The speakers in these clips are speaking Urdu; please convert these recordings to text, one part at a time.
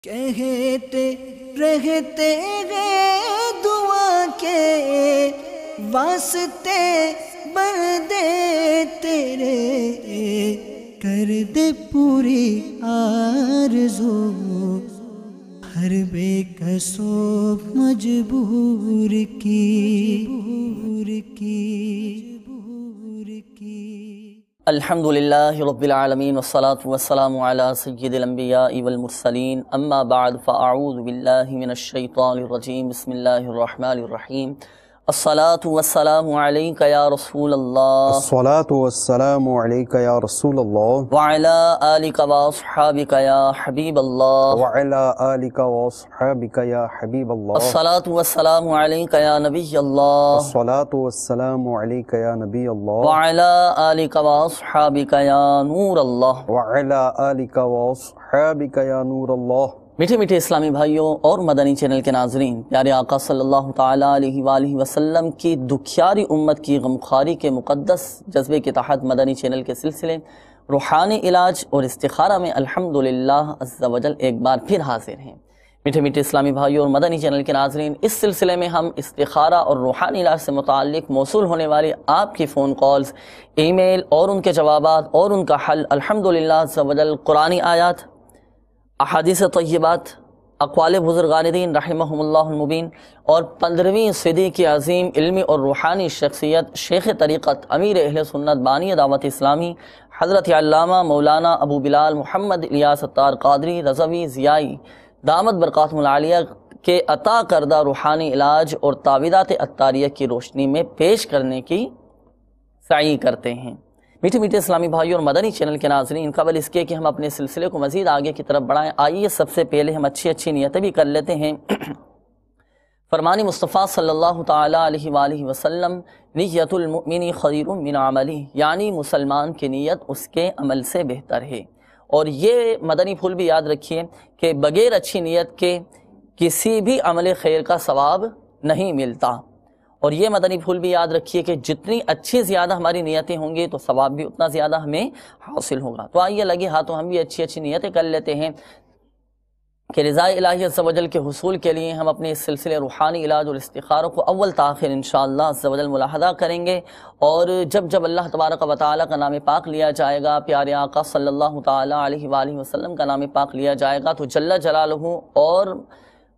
کہتے رہتے ہیں دعا کے واسطے بندے تیرے، کر دے پوری آرزو ہر بے کسو مجبور کی۔ الحمدللہ رب العالمین والصلاة والسلام علی سید الانبیاء والمرسلین، اما بعد فاعوذ باللہ من الشیطان الرجیم، بسم اللہ الرحمن الرحیم۔ الصلاة والسلام علیک یا رسول اللہ، الصلاة والسلام علیک یا رسول اللہ، وعلی آلک واصحابک یا حبیب اللہ، وعلی آلک واصحابک یا حبیب اللہ، الصلاة والسلام علیک یا نبی اللہ، الصلاة والسلام علیک یا نبی اللہ، وعلی آلک واصحابک یا نور اللہ، وعلی آلک واصحابک یا نور اللہ۔ میٹھے میٹھے اسلامی بھائیوں اور مدنی چینل کے ناظرین، پیارے آقا صلی اللہ تعالیٰ علیہ وآلہ وسلم کی دکھیاری امت کی غمخواری کے مقدس جذبے کے تحت مدنی چینل کے سلسلے روحانی علاج اور استخارہ میں الحمدللہ عز و جل ایک بار پھر حاضر ہیں۔ میٹھے میٹھے اسلامی بھائیوں اور مدنی چینل کے ناظرین، اس سلسلے میں ہم استخارہ اور روحانی علاج سے متعلق موصول ہونے والی آپ کی فون کالز، ای میل اور ان کے جوابات اور ان کا حل الحمدللہ عز و جل قرآنی آیات، احادیث طیبات، اقوال بزرگان دین رحمہم اللہ المبین اور 15ویں صدی کی عظیم علمی اور روحانی شخصیت شیخ طریقت امیر اہل سنت بانی دعوت اسلامی حضرت علامہ مولانا ابو بلال محمد الیاس اتار قادری رضوی ضیائی دامت برکاتہم العالیہ کے عطا کردہ روحانی علاج اور تعویذات اتاریہ کی روشنی میں پیش کرنے کی سعی کرتے ہیں۔ میٹھے میٹھے اسلامی بھائیوں اور مدنی چینل کے ناظرین، قبل اس کے کہ ہم اپنے سلسلے کو مزید آگے کی طرف بڑھائیں، آئیے سب سے پہلے ہم اچھی نیتیں بھی کر لیتے ہیں۔ فرمان مصطفیٰ صلی اللہ تعالیٰ علیہ وآلہ وسلم، نیت المؤمن خیر من عملہ، یعنی مسلمان کی نیت اس کے عمل سے بہتر ہے۔ اور یہ مدنی پھول بھی یاد رکھیے کہ بغیر اچھی نیت کے کسی بھی عمل خیر کا ثواب نہیں ملتا۔ اور یہ مدنی پھول بھی یاد رکھیے کہ جتنی اچھی زیادہ ہماری نیتیں ہوں گی تو ثواب بھی اتنا زیادہ ہمیں حاصل ہوگا۔ تو آئیے لگے ہاتھوں ہم بھی اچھی نیتیں کر لیتے ہیں کہ رضا الہی عز و جل کے حصول کے لیے ہم اپنے اس سلسلے روحانی علاج اور استخاروں کو اول تاخیر انشاءاللہ عز و جل ملاحظہ کریں گے۔ اور جب اللہ تبارک و تعالیٰ کا نام پاک لیا جائے گا، پیارے آقا صلی اللہ تعالیٰ علیہ وآلہ وسلم کا نام پاک لیا جائے گا، تو جل جلالہ اور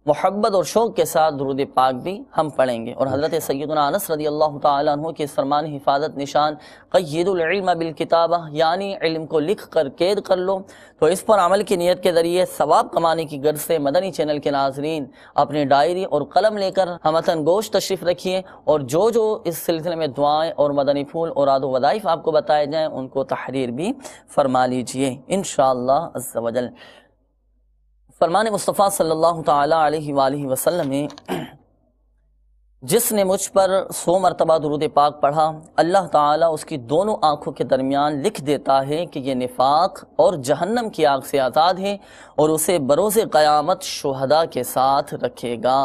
محبت اور شوق کے ساتھ درود پاک بھی ہم پڑھیں گے۔ اور حضرت سیدنا انس رضی اللہ تعالیٰ عنہ کے فرمان حفاظت نشان قید العلم بالکتابہ، یعنی علم کو لکھ کر قید کر لو، تو اس پر عمل کی نیت کے ذریعے ثواب کمانے کی غرض سے مدنی چینل کے ناظرین اپنی ڈائری اور قلم لے کر ہمتن گوش تشریف رکھیے، اور جو اس سلسلے میں دعائیں اور مدنی پھول اور آد و وظائف آپ کو بتائے جائیں ان کو تحریر بھی فرما لیجئے انشاءاللہ عز و جل۔ فرمان مصطفیٰ صلی اللہ تعالیٰ علیہ وآلہ وسلم نے، جس نے مجھ پر 100 مرتبہ درود پاک پڑھا، اللہ تعالیٰ اس کی دونوں آنکھوں کے درمیان لکھ دیتا ہے کہ یہ نفاق اور جہنم کی آگ سے آزاد ہے، اور اسے بروز قیامت شہداء کے ساتھ رکھے گا۔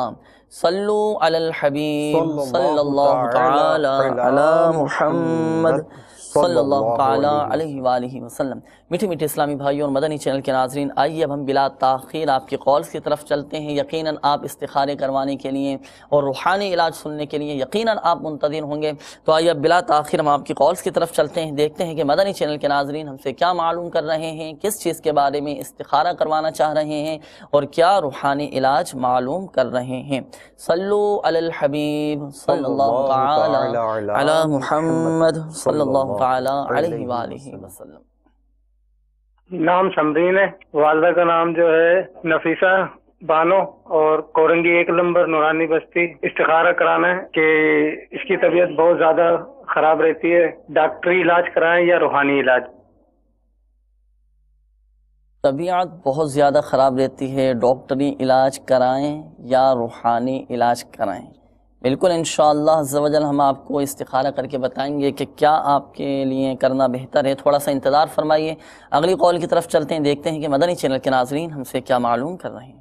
صلو علی الحبیب صلی اللہ تعالیٰ علی محمد صلی اللہ تعالیٰ علیہ وآلہ وسلم۔ میٹھے میٹھے اسلامی بھائیوں اور مدنی چینل کے ناظرین، آئیے اب ہم بلا تاخیر آپ کی کالز کی طرف چلتے ہیں۔ یقیناً آپ استخارے کروانے کے لیے اور روحانی علاج سننے کے لیے یقیناً آپ منتظر ہوں گے، تو آئیے اب بلا تاخیر ہم آپ کی کالز کی طرف چلتے ہیں، دیکھتے ہیں کہ مدنی چینل کے ناظرین ہم سے کیا معلوم کر رہے ہیں، کس چیز کے بارے میں استخارہ کروانا چاہ رہے ہیں اور کیا روحانی علاج معلوم کر رہے ہیں۔ صلو علی الحبیب صلی اللہ تعالی علی محمد صلی اللہ تعالی علیہ وآلہ وسلم۔ نام سمرین ہے، والدہ کا نام جو ہے نفیسہ بانو، اور کورنگی 1 نمبر نورانی بستی۔ استخارہ کرانا ہے کہ اس کی طبیعت بہت زیادہ خراب رہتی ہے، ڈاکٹری علاج کرائیں یا روحانی علاج؟ طبیعت بہت زیادہ خراب رہتی ہے، ڈاکٹری علاج کرائیں یا روحانی علاج کرائیں؟ بالکل انشاءاللہ عز و جل ہم آپ کو استخارہ کر کے بتائیں گے کہ کیا آپ کے لیے کرنا بہتر ہے۔ تھوڑا سا انتظار فرمائیے، اگلی کال کی طرف چلتے ہیں، دیکھتے ہیں کہ مدنی چینل کے ناظرین ہم سے کیا معلوم کر رہے ہیں۔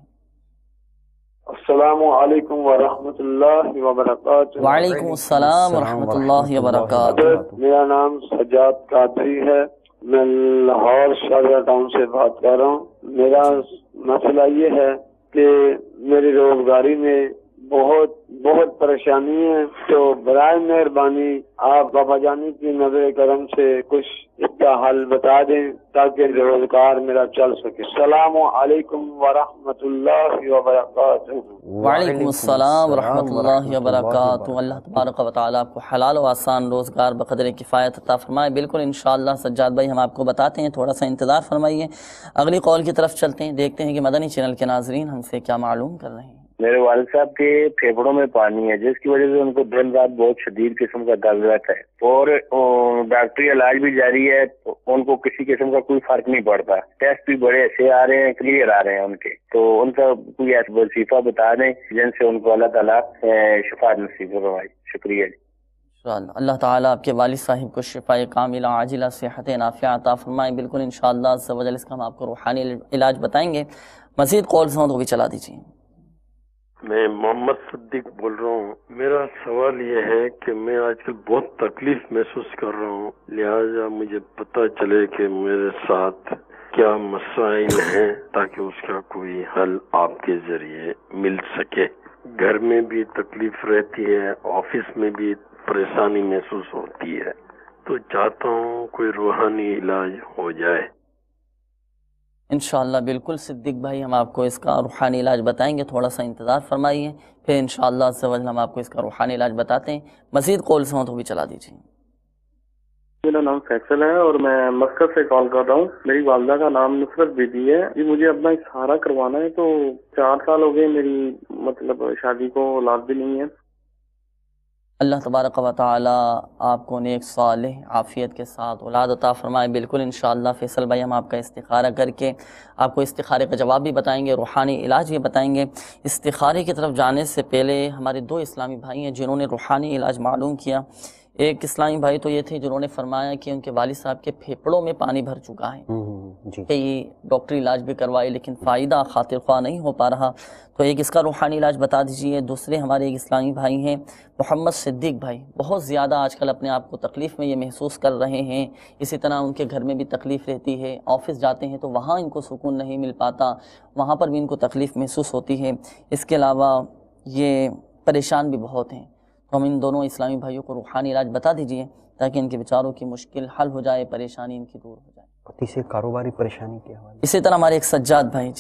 السلام علیکم ورحمۃ اللہ وبرکاتہ۔ وعلیکم السلام ورحمۃ اللہ وبرکاتہ۔ میرا نام سجاد قادری ہے میں لاہور شاہجہاں ٹاؤن سے بات کر رہا ہوں. میرا مسئلہ یہ ہے کہ میری روزگاری میں بہت پریشانی ہے، تو برائے مہربانی آپ بابا جانی کی نظر کرم سے کچھ اس کا حل بتا دیں تاکہ روزگار میرا چل سکے. السلام علیکم ورحمۃ اللہ وبرکاتہ. وعلیکم السلام ورحمۃ اللہ وبرکاتہ. اللہ تبارک و تعالیٰ آپ کو حلال و آسان روزگار بقدر کفایت عطا فرمائے. بالکل انشاءاللہ سجاد بھائی ہم آپ کو بتاتے ہیں، تھوڑا سا انتظار فرمائیے. اگلی کال کی طرف چلتے ہیں، دیکھتے ہیں کہ مدنی چینل کے ناظرین ہم سے کیا معلوم کر رہے ہیں. میرے والد صاحب کے پھیپھڑوں میں پانی ہے، جس کی وجہ سے ان کو دن رات بہت شدید قسم کا درد رہتا ہے، اور ڈاکٹری علاج بھی جاری ہے، تو ان کو کسی قسم کا کوئی فرق نہیں پڑتا. ٹیسٹ بھی بڑے اچھے آ رہے ہیں، کلیئر آ رہے ہیں ان کے. تو ان کا کوئی ایسا وظیفہ بتا دیں جن سے ان کو اللہ تعالیٰ شفا نصیب فرمائے. شکریہ. اللہ تعالیٰ آپ کے والد صاحب کو شفاء کاملہ عاجلہ صحت نافعہ عطا فرمائے. بالکل انشاءاللہ عز و جل اس کا ہم آپ کو روحانی علاج بتائیں گے. مزید کالز ہوں تو بھی چلا دیجیے. میں محمد صدیق بول رہا ہوں. میرا سوال یہ ہے کہ میں آج کل بہت تکلیف محسوس کر رہا ہوں، لہٰذا مجھے پتہ چلے کہ میرے ساتھ کیا مسائل ہیں تاکہ اس کا کوئی حل آپ کے ذریعے مل سکے. گھر میں بھی تکلیف رہتی ہے، آفس میں بھی پریشانی محسوس ہوتی ہے، تو چاہتا ہوں کوئی روحانی علاج ہو جائے. انشاءاللہ بالکل صدیق بھائی ہم آپ کو اس کا روحانی علاج بتائیں گے، تھوڑا سا انتظار فرمائیے، پھر انشاءاللہ عز و جل ہم آپ کو اس کا روحانی علاج بتاتے ہیں. مزید کالز ہوں تو بھی چلا دیجیے. میرا نام فیصل ہے اور میں مسقط سے کال کر رہا ہوں. میری والدہ کا نام نصرت بیدی ہے جی. مجھے اپنا استخارہ کروانا ہے، تو 4 سال ہو گئے میری مطلب شادی کو، اولاد بھی نہیں ہے. اللہ تبارک و تعالی آپ کو نیک صالح عافیت کے ساتھ اولاد عطا فرمائے. بالکل انشاءاللہ فیصل بھائی ہم آپ کا استخارہ کر کے آپ کو استخارے کا جواب بھی بتائیں گے، روحانی علاج بھی بتائیں گے. استخارے کی طرف جانے سے پہلے ہمارے 2 اسلامی بھائی ہیں جنہوں نے روحانی علاج معلوم کیا. ایک اسلامی بھائی تو یہ تھے جنہوں نے فرمایا کہ ان کے والد صاحب کے پھیپھڑوں میں پانی بھر چکا ہے، کئی ڈاکٹری علاج بھی کروائے لیکن فائدہ خاطر خواہ نہیں ہو پا رہا. تو ایک اس کا روحانی علاج بتا دیجئے. دوسرے ہمارے ایک اسلامی بھائی ہیں محمد صدیق بھائی، بہت زیادہ آج کل اپنے آپ کو تکلیف میں یہ محسوس کر رہے ہیں. اسی طرح ان کے گھر میں بھی تکلیف رہتی ہے، آفس جاتے ہیں تو وہاں ان کو سکون نہیں مل پاتا، وہاں پر بھی ان کو تکلیف محسوس ہوتی ہے. اس کے علاوہ یہ پریشان بھی بہت ہیں. تو ہم ان دونوں اسلامی بھائیوں کو روحانی علاج بتا دیجئے تاکہ ان کے بیچاروں کی مشکل حل ہو جائے، پریشانی ان کی دور ہو جائے. تیسرے کاروباری پریشانی کے حوالے. اسی طرح ہمارے ایک سجاد بھائی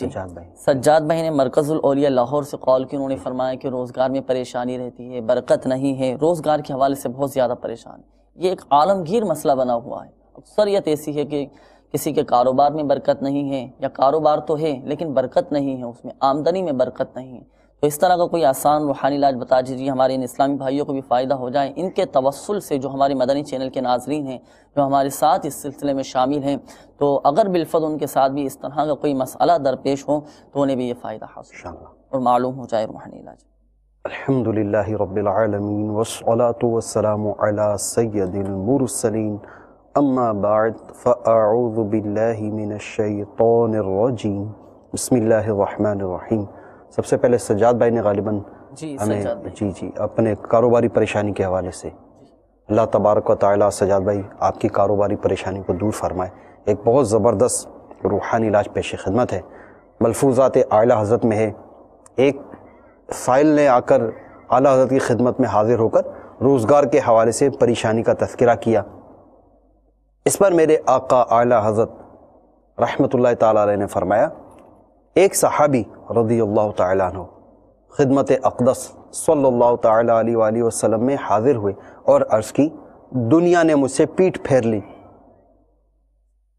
سجاد بھائی نے مرکز الاولیاء لاہور سے کال کی. انہوں نے فرمایا کہ روزگار میں پریشانی رہتی ہے، برکت نہیں ہے، روزگار کے حوالے سے بہت زیادہ پریشان ہے. یہ ایک عالمگیر مسئلہ بنا ہوا ہے. اکثریت ایسی ہے کہ کسی کے کاروبار میں برکت نہیں ہے، یا کاروبار تو ہے لیکن برکت نہیں ہے، اس میں آمدنی میں برکت نہیں ہے. تو اس طرح کا کوئی آسان روحانی علاج بتا دیجیے، ہمارے ان اسلامی بھائیوں کو بھی فائدہ ہو جائے. ان کے توسل سے جو ہمارے مدنی چینل کے ناظرین ہیں جو ہمارے ساتھ اس سلسلے میں شامل ہیں، تو اگر بالفضل ان کے ساتھ بھی اس طرح کا کوئی مسئلہ درپیش ہو تو انہیں بھی یہ فائدہ حاصل ہو اور معلوم ہو جائے روحانی علاج. الحمدللہ رب العالمین والصلاة والسلام علی سید المرسلین، اما بعد فاعوذ باللہ من الشیطان الرجیم، بسم اللہ الرحمن الرحیم. سب سے پہلے سجاد بھائی نے غالباً ہمیں اپنے کاروباری پریشانی کے حوالے سے، اللہ تبارک و تعالیٰ سجاد بھائی آپ کی کاروباری پریشانی کو دور فرمائے. ایک بہت زبردست روحانی علاج پیش خدمت ہے، ملفوظات اعلیٰ حضرت میں ہے. ایک فائل نے آ کر اعلیٰ حضرت کی خدمت میں حاضر ہو کر روزگار کے حوالے سے پریشانی کا تذکرہ کیا. اس پر میرے آقا اعلیٰ حضرت رحمۃ اللہ تعالیٰ علیہ نے فرمایا، ایک صحابی رضی اللہ تعالیٰ عنہ خدمت اقدس صلی اللہ تعالیٰ علیہ وآلہ وسلم میں حاضر ہوئے اور عرض کی، دنیا نے مجھ سے پیٹھ پھیر لی.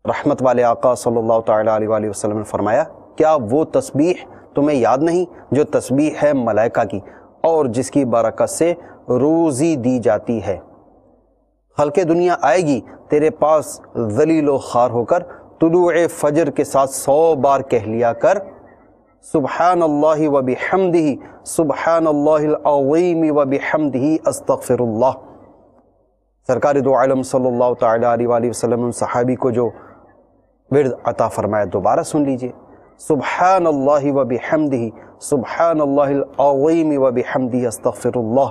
رحمت والے آقا صلی اللہ تعالیٰ علیہ وآلہ وسلم نے فرمایا، کیا وہ تسبیح تمہیں یاد نہیں جو تسبیح ہے ملائکہ کی اور جس کی برکت سے روزی دی جاتی ہے؟ خلق دنیا آئے گی تیرے پاس ذلیل و خوار ہو کر، طلوع فجر کے ساتھ 100 بار کہہ لیا کر، سبحان اللہ و بحمدہ، سبحان اللہ العظیم و بحمدہ، استغفر اللہ. سرکار دو عالم صلی اللہ تعالیٰ علیہ وآلہ وسلم صحابی کو جو ورد عطا فرمایا دوبارہ سن لیجئے، سبحان اللہ و بحمدہ، سبحان اللہ العظیم و بحمدہ، استغفر اللہ.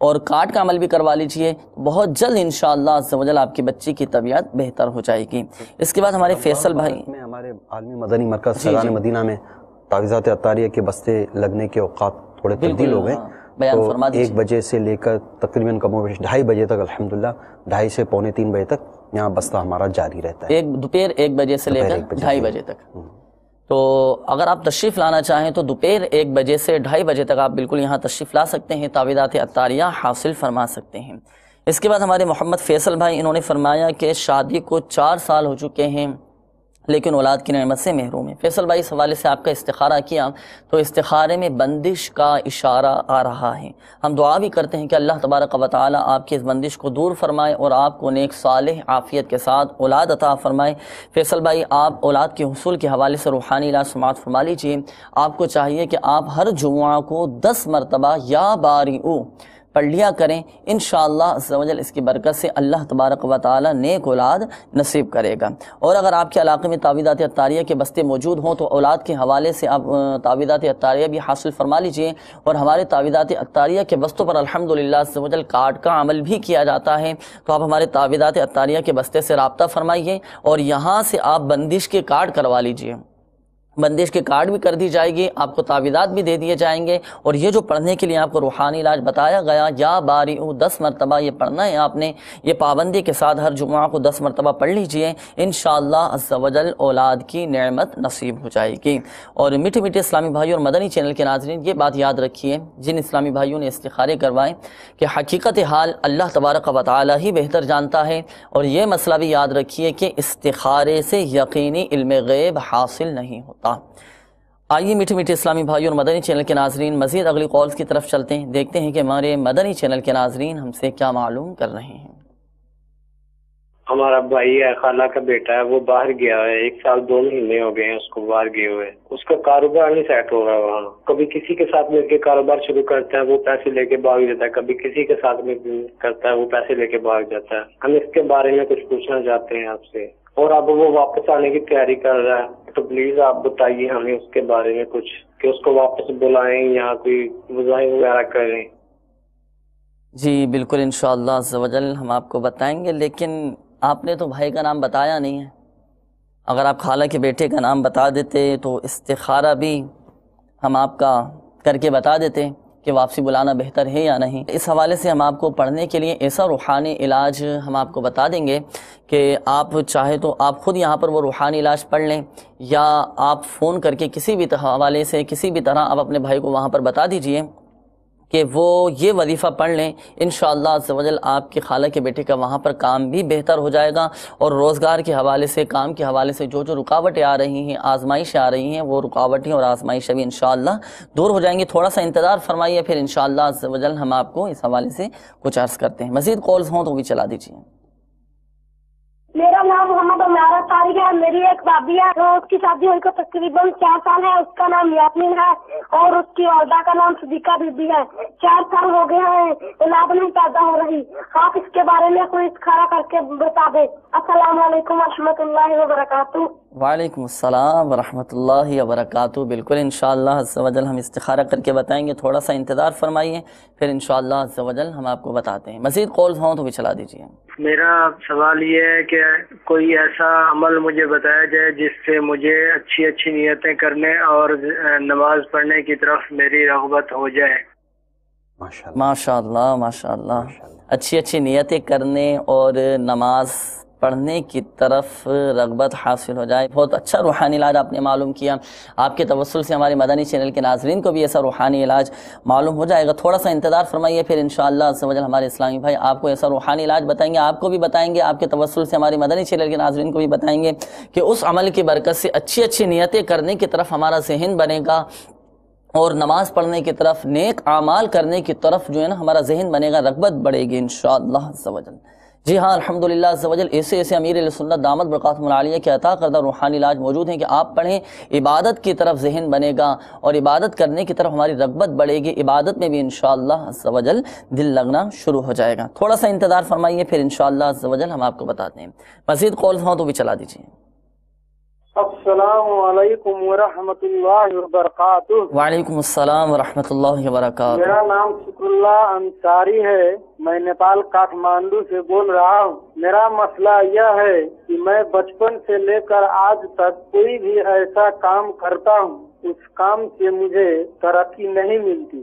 اور کارڈ کا عمل بھی کروا لیجئے، بہت جلد انشاءاللہ عز و جل آپ کی بچی کی طبیعت بہتر ہو جائے گی۔ اس کے بعد ہمارے فیصل بھائی، میں ہمارے عالمی مدنی مرکز فیضان مدینہ میں تعویذات عطاریہ کے بستے لگنے کے اوقات تھوڑے تبدیل ہو گئے، بیان تو فرما دیجیے۔ 1 بجے سے لے کر تقریباً کم و بیش 2:30 بجے تک الحمدللہ 2:30 سے پونے 3 بجے تک یہاں بستہ ہمارا جاری رہتا ہے، دوپہر 1 بجے سے لے کر 2:30 بجے تک۔ تو اگر آپ تشریف لانا چاہیں تو دوپہر 1 بجے سے 2:30 بجے تک آپ بالکل یہاں تشریف لا سکتے ہیں، تعویذات عطاریہ حاصل فرما سکتے ہیں۔ اس کے بعد ہمارے محمد فیصل بھائی، انہوں نے فرمایا کہ شادی کو 4 سال ہو چکے ہیں لیکن اولاد کی نعمت سے محروم ہیں۔ فیصل بھائی، اس حوالے سے آپ کا استخارہ کیا تو استخارے میں بندش کا اشارہ آ رہا ہے۔ ہم دعا بھی کرتے ہیں کہ اللہ تبارک و تعالی آپ کی اس بندش کو دور فرمائے اور آپ کو نیک صالح عافیت کے ساتھ اولاد عطا فرمائے۔ فیصل بھائی، آپ اولاد کے حصول کے حوالے سے روحانی علاج سماعت فرما لیجیے۔ آپ کو چاہیے کہ آپ ہر جمعہ کو 10 مرتبہ یا بارئو پڑھ لیا کریں، انشاءاللہ عز و جل اس کی برکت سے اللہ تبارک و تعالی نیک اولاد نصیب کرے گا۔ اور اگر آپ کے علاقے میں تعویذات عطاریہ کے بستے موجود ہوں تو اولاد کے حوالے سے آپ تعویذات عطاریہ بھی حاصل فرما لیجئے، اور ہمارے تعویذات عطاریہ کے بستوں پر الحمدللہ عز و جل کارڈ کا عمل بھی کیا جاتا ہے، تو آپ ہمارے تعویذات عطاریہ کے بستے سے رابطہ فرمائیے اور یہاں سے آپ بندش کے کارڈ کروا لیجئے۔ بندش کے کارڈ بھی کر دی جائے گی، آپ کو تعویذات بھی دے دیے جائیں گے، اور یہ جو پڑھنے کے لیے آپ کو روحانی علاج بتایا گیا یا بارئو 10 مرتبہ یہ پڑھنا ہے آپ نے، یہ پابندی کے ساتھ ہر جمعہ کو 10 مرتبہ پڑھ لیجئے، انشاءاللہ عز و جل اولاد کی نعمت نصیب ہو جائے گی۔ اور میٹھے میٹھے اسلامی بھائیوں اور مدنی چینل کے ناظرین، یہ بات یاد رکھیے، جن اسلامی بھائیوں نے استخارے کروائے کہ حقیقت حال اللہ تبارک و تعالی ہی بہتر جانتا ہے، اور یہ مسئلہ بھی یاد رکھیے کہ استخارے سے یقینی علم غیب حاصل نہیں ہوتا۔ آئیے میٹھے میٹھے اسلامی بھائیوں اور مدنی چینل کے ناظرین، مزید اگلی کالز کی طرف چلتے ہیں، دیکھتے ہیں کہ ہمارے مدنی چینل کے ناظرین ہم سے کیا معلوم کر رہے ہیں۔ ہمارا بھائی ہے، خالہ کا بیٹا ہے، وہ باہر گیا ہے، 1 سال 2 مہینے ہو گئے ہیں اس کو باہر گئے ہوئے۔ اس کا کاروبار نہیں سیٹ ہو رہا وہاں، کبھی کسی کے ساتھ مل کے کاروبار شروع کرتا ہے، وہ پیسے لے کے بھاگ جاتا ہے، کبھی کسی کے ساتھ مل کرتا ہے، وہ پیسے لے کے بھاگ جاتا ہے۔ ہم اس کے بارے میں کچھ پوچھنا چاہتے ہیں آپ سے، اور اب وہ واپس آنے کی تیاری کر رہا ہے، تو پلیز آپ بتائیے ہمیں اس کے بارے میں کچھ، کہ اس کو واپس بلائیں یا کوئی وظائف وغیرہ کریں۔ جی بالکل، انشاءاللہ عز و جل ہم آپ کو بتائیں گے، لیکن آپ نے تو بھائی کا نام بتایا نہیں ہے۔ اگر آپ خالہ کے بیٹے کا نام بتا دیتے تو استخارہ بھی ہم آپ کا کر کے بتا دیتے کہ واپسی بلانا بہتر ہے یا نہیں۔ اس حوالے سے ہم آپ کو پڑھنے کے لیے ایسا روحانی علاج ہم آپ کو بتا دیں گے کہ آپ چاہے تو آپ خود یہاں پر وہ روحانی علاج پڑھ لیں، یا آپ فون کر کے کسی بھی حوالے سے کسی بھی طرح آپ اپنے بھائی کو وہاں پر بتا دیجئے کہ وہ یہ وظیفہ پڑھ لیں، انشاءاللہ عز و جل آپ کی خالہ کے بیٹے کا وہاں پر کام بھی بہتر ہو جائے گا، اور روزگار کے حوالے سے، کام کے حوالے سے جو رکاوٹیں آ رہی ہیں، آزمائشیں آ رہی ہیں، وہ رکاوٹیں اور آزمائشیں بھی انشاءاللہ دور ہو جائیں گی۔ تھوڑا سا انتظار فرمائیے، پھر انشاءاللہ عز و جل ہم آپ کو اس حوالے سے کچھ عرض کرتے ہیں۔ مزید کالز ہوں تو بھی چلا دیجیے۔ میرا نام محمد عمارہ طارق ہے، میری ایک بھابھی ہے، اس کی شادی ہوئی کو تقریباً 4 سال ہے، اس کا نام یاسمین ہے، اور اس کی والدہ کا نام صدیقہ بی بی ہے۔ 4 سال ہو گئے ہیں، اولاد نہیں پیدا ہو رہی، آپ اس کے بارے میں کوئی استخارہ کر کے بتا دیں۔ السلام علیکم ورحمۃ اللہ وبرکاتہ۔ وعلیکم السلام ورحمۃ اللہ وبرکاتہ۔ بالکل انشاءاللہ عز و جل ہم استخارہ کر کے بتائیں گے، تھوڑا سا انتظار فرمائیے، پھر انشاءاللہ عز و جل ہم آپ کو بتاتے ہیں۔ مزید کالز ہوں تو بھی چلا دیجیے۔ میرا سوال یہ ہے کہ کوئی ایسا عمل مجھے بتایا جائے جس سے مجھے اچھی اچھی نیتیں کرنے اور نماز پڑھنے کی طرف میری رغبت ہو جائے۔ ماشاءاللہ ماشاءاللہ، اچھی اچھی نیتیں کرنے اور نماز پڑھنے کی طرف رغبت حاصل ہو جائے، بہت اچھا روحانی علاج آپ نے معلوم کیا۔ آپ کے توسل سے ہمارے مدنی چینل کے ناظرین کو بھی ایسا روحانی علاج معلوم ہو جائے گا۔ تھوڑا سا انتظار فرمائیے، پھر انشاءاللہ عز و جل ہمارے اسلامی بھائی آپ کو ایسا روحانی علاج بتائیں گے، آپ کو بھی بتائیں گے، آپ کے توسل سے ہمارے مدنی چینل کے ناظرین کو بھی بتائیں گے کہ اس عمل کی برکت سے اچھی اچھی نیتیں کرنے کی طرف ہمارا ذہن بنے گا، اور نماز پڑھنے کی طرف، نیک اعمال کرنے کی طرف جو ہے نا ہمارا ذہن بنے گا، رغبت بڑھے گی انشاءاللہ عز و جل۔ جی ہاں، الحمدللہ عز و جل ایسے امیر اہل سنت دامت برکاتہم العالیہ کے عطا کردہ روحانی علاج موجود ہیں کہ آپ پڑھیں، عبادت کی طرف ذہن بنے گا، اور عبادت کرنے کی طرف ہماری رغبت بڑھے گی، عبادت میں بھی انشاءاللہ عز و جل دل لگنا شروع ہو جائے گا۔ تھوڑا سا انتظار فرمائیے، پھر انشاءاللہ عز و جل ہم آپ کو بتاتے ہیں۔ مزید کالز ہوں تو بھی چلا دیجیے۔ السلام علیکم ورحمۃ اللہ وبرکاتہ۔ وعلیکم السلام ورحمۃ اللہ وبرکاتہ۔ میرا نام شکر اللہ انصاری ہے، میں نیپال کاٹھمانڈو سے بول رہا ہوں۔ میرا مسئلہ یہ ہے کہ میں بچپن سے لے کر آج تک کوئی بھی ایسا کام کرتا ہوں، اس کام سے مجھے ترقی نہیں ملتی۔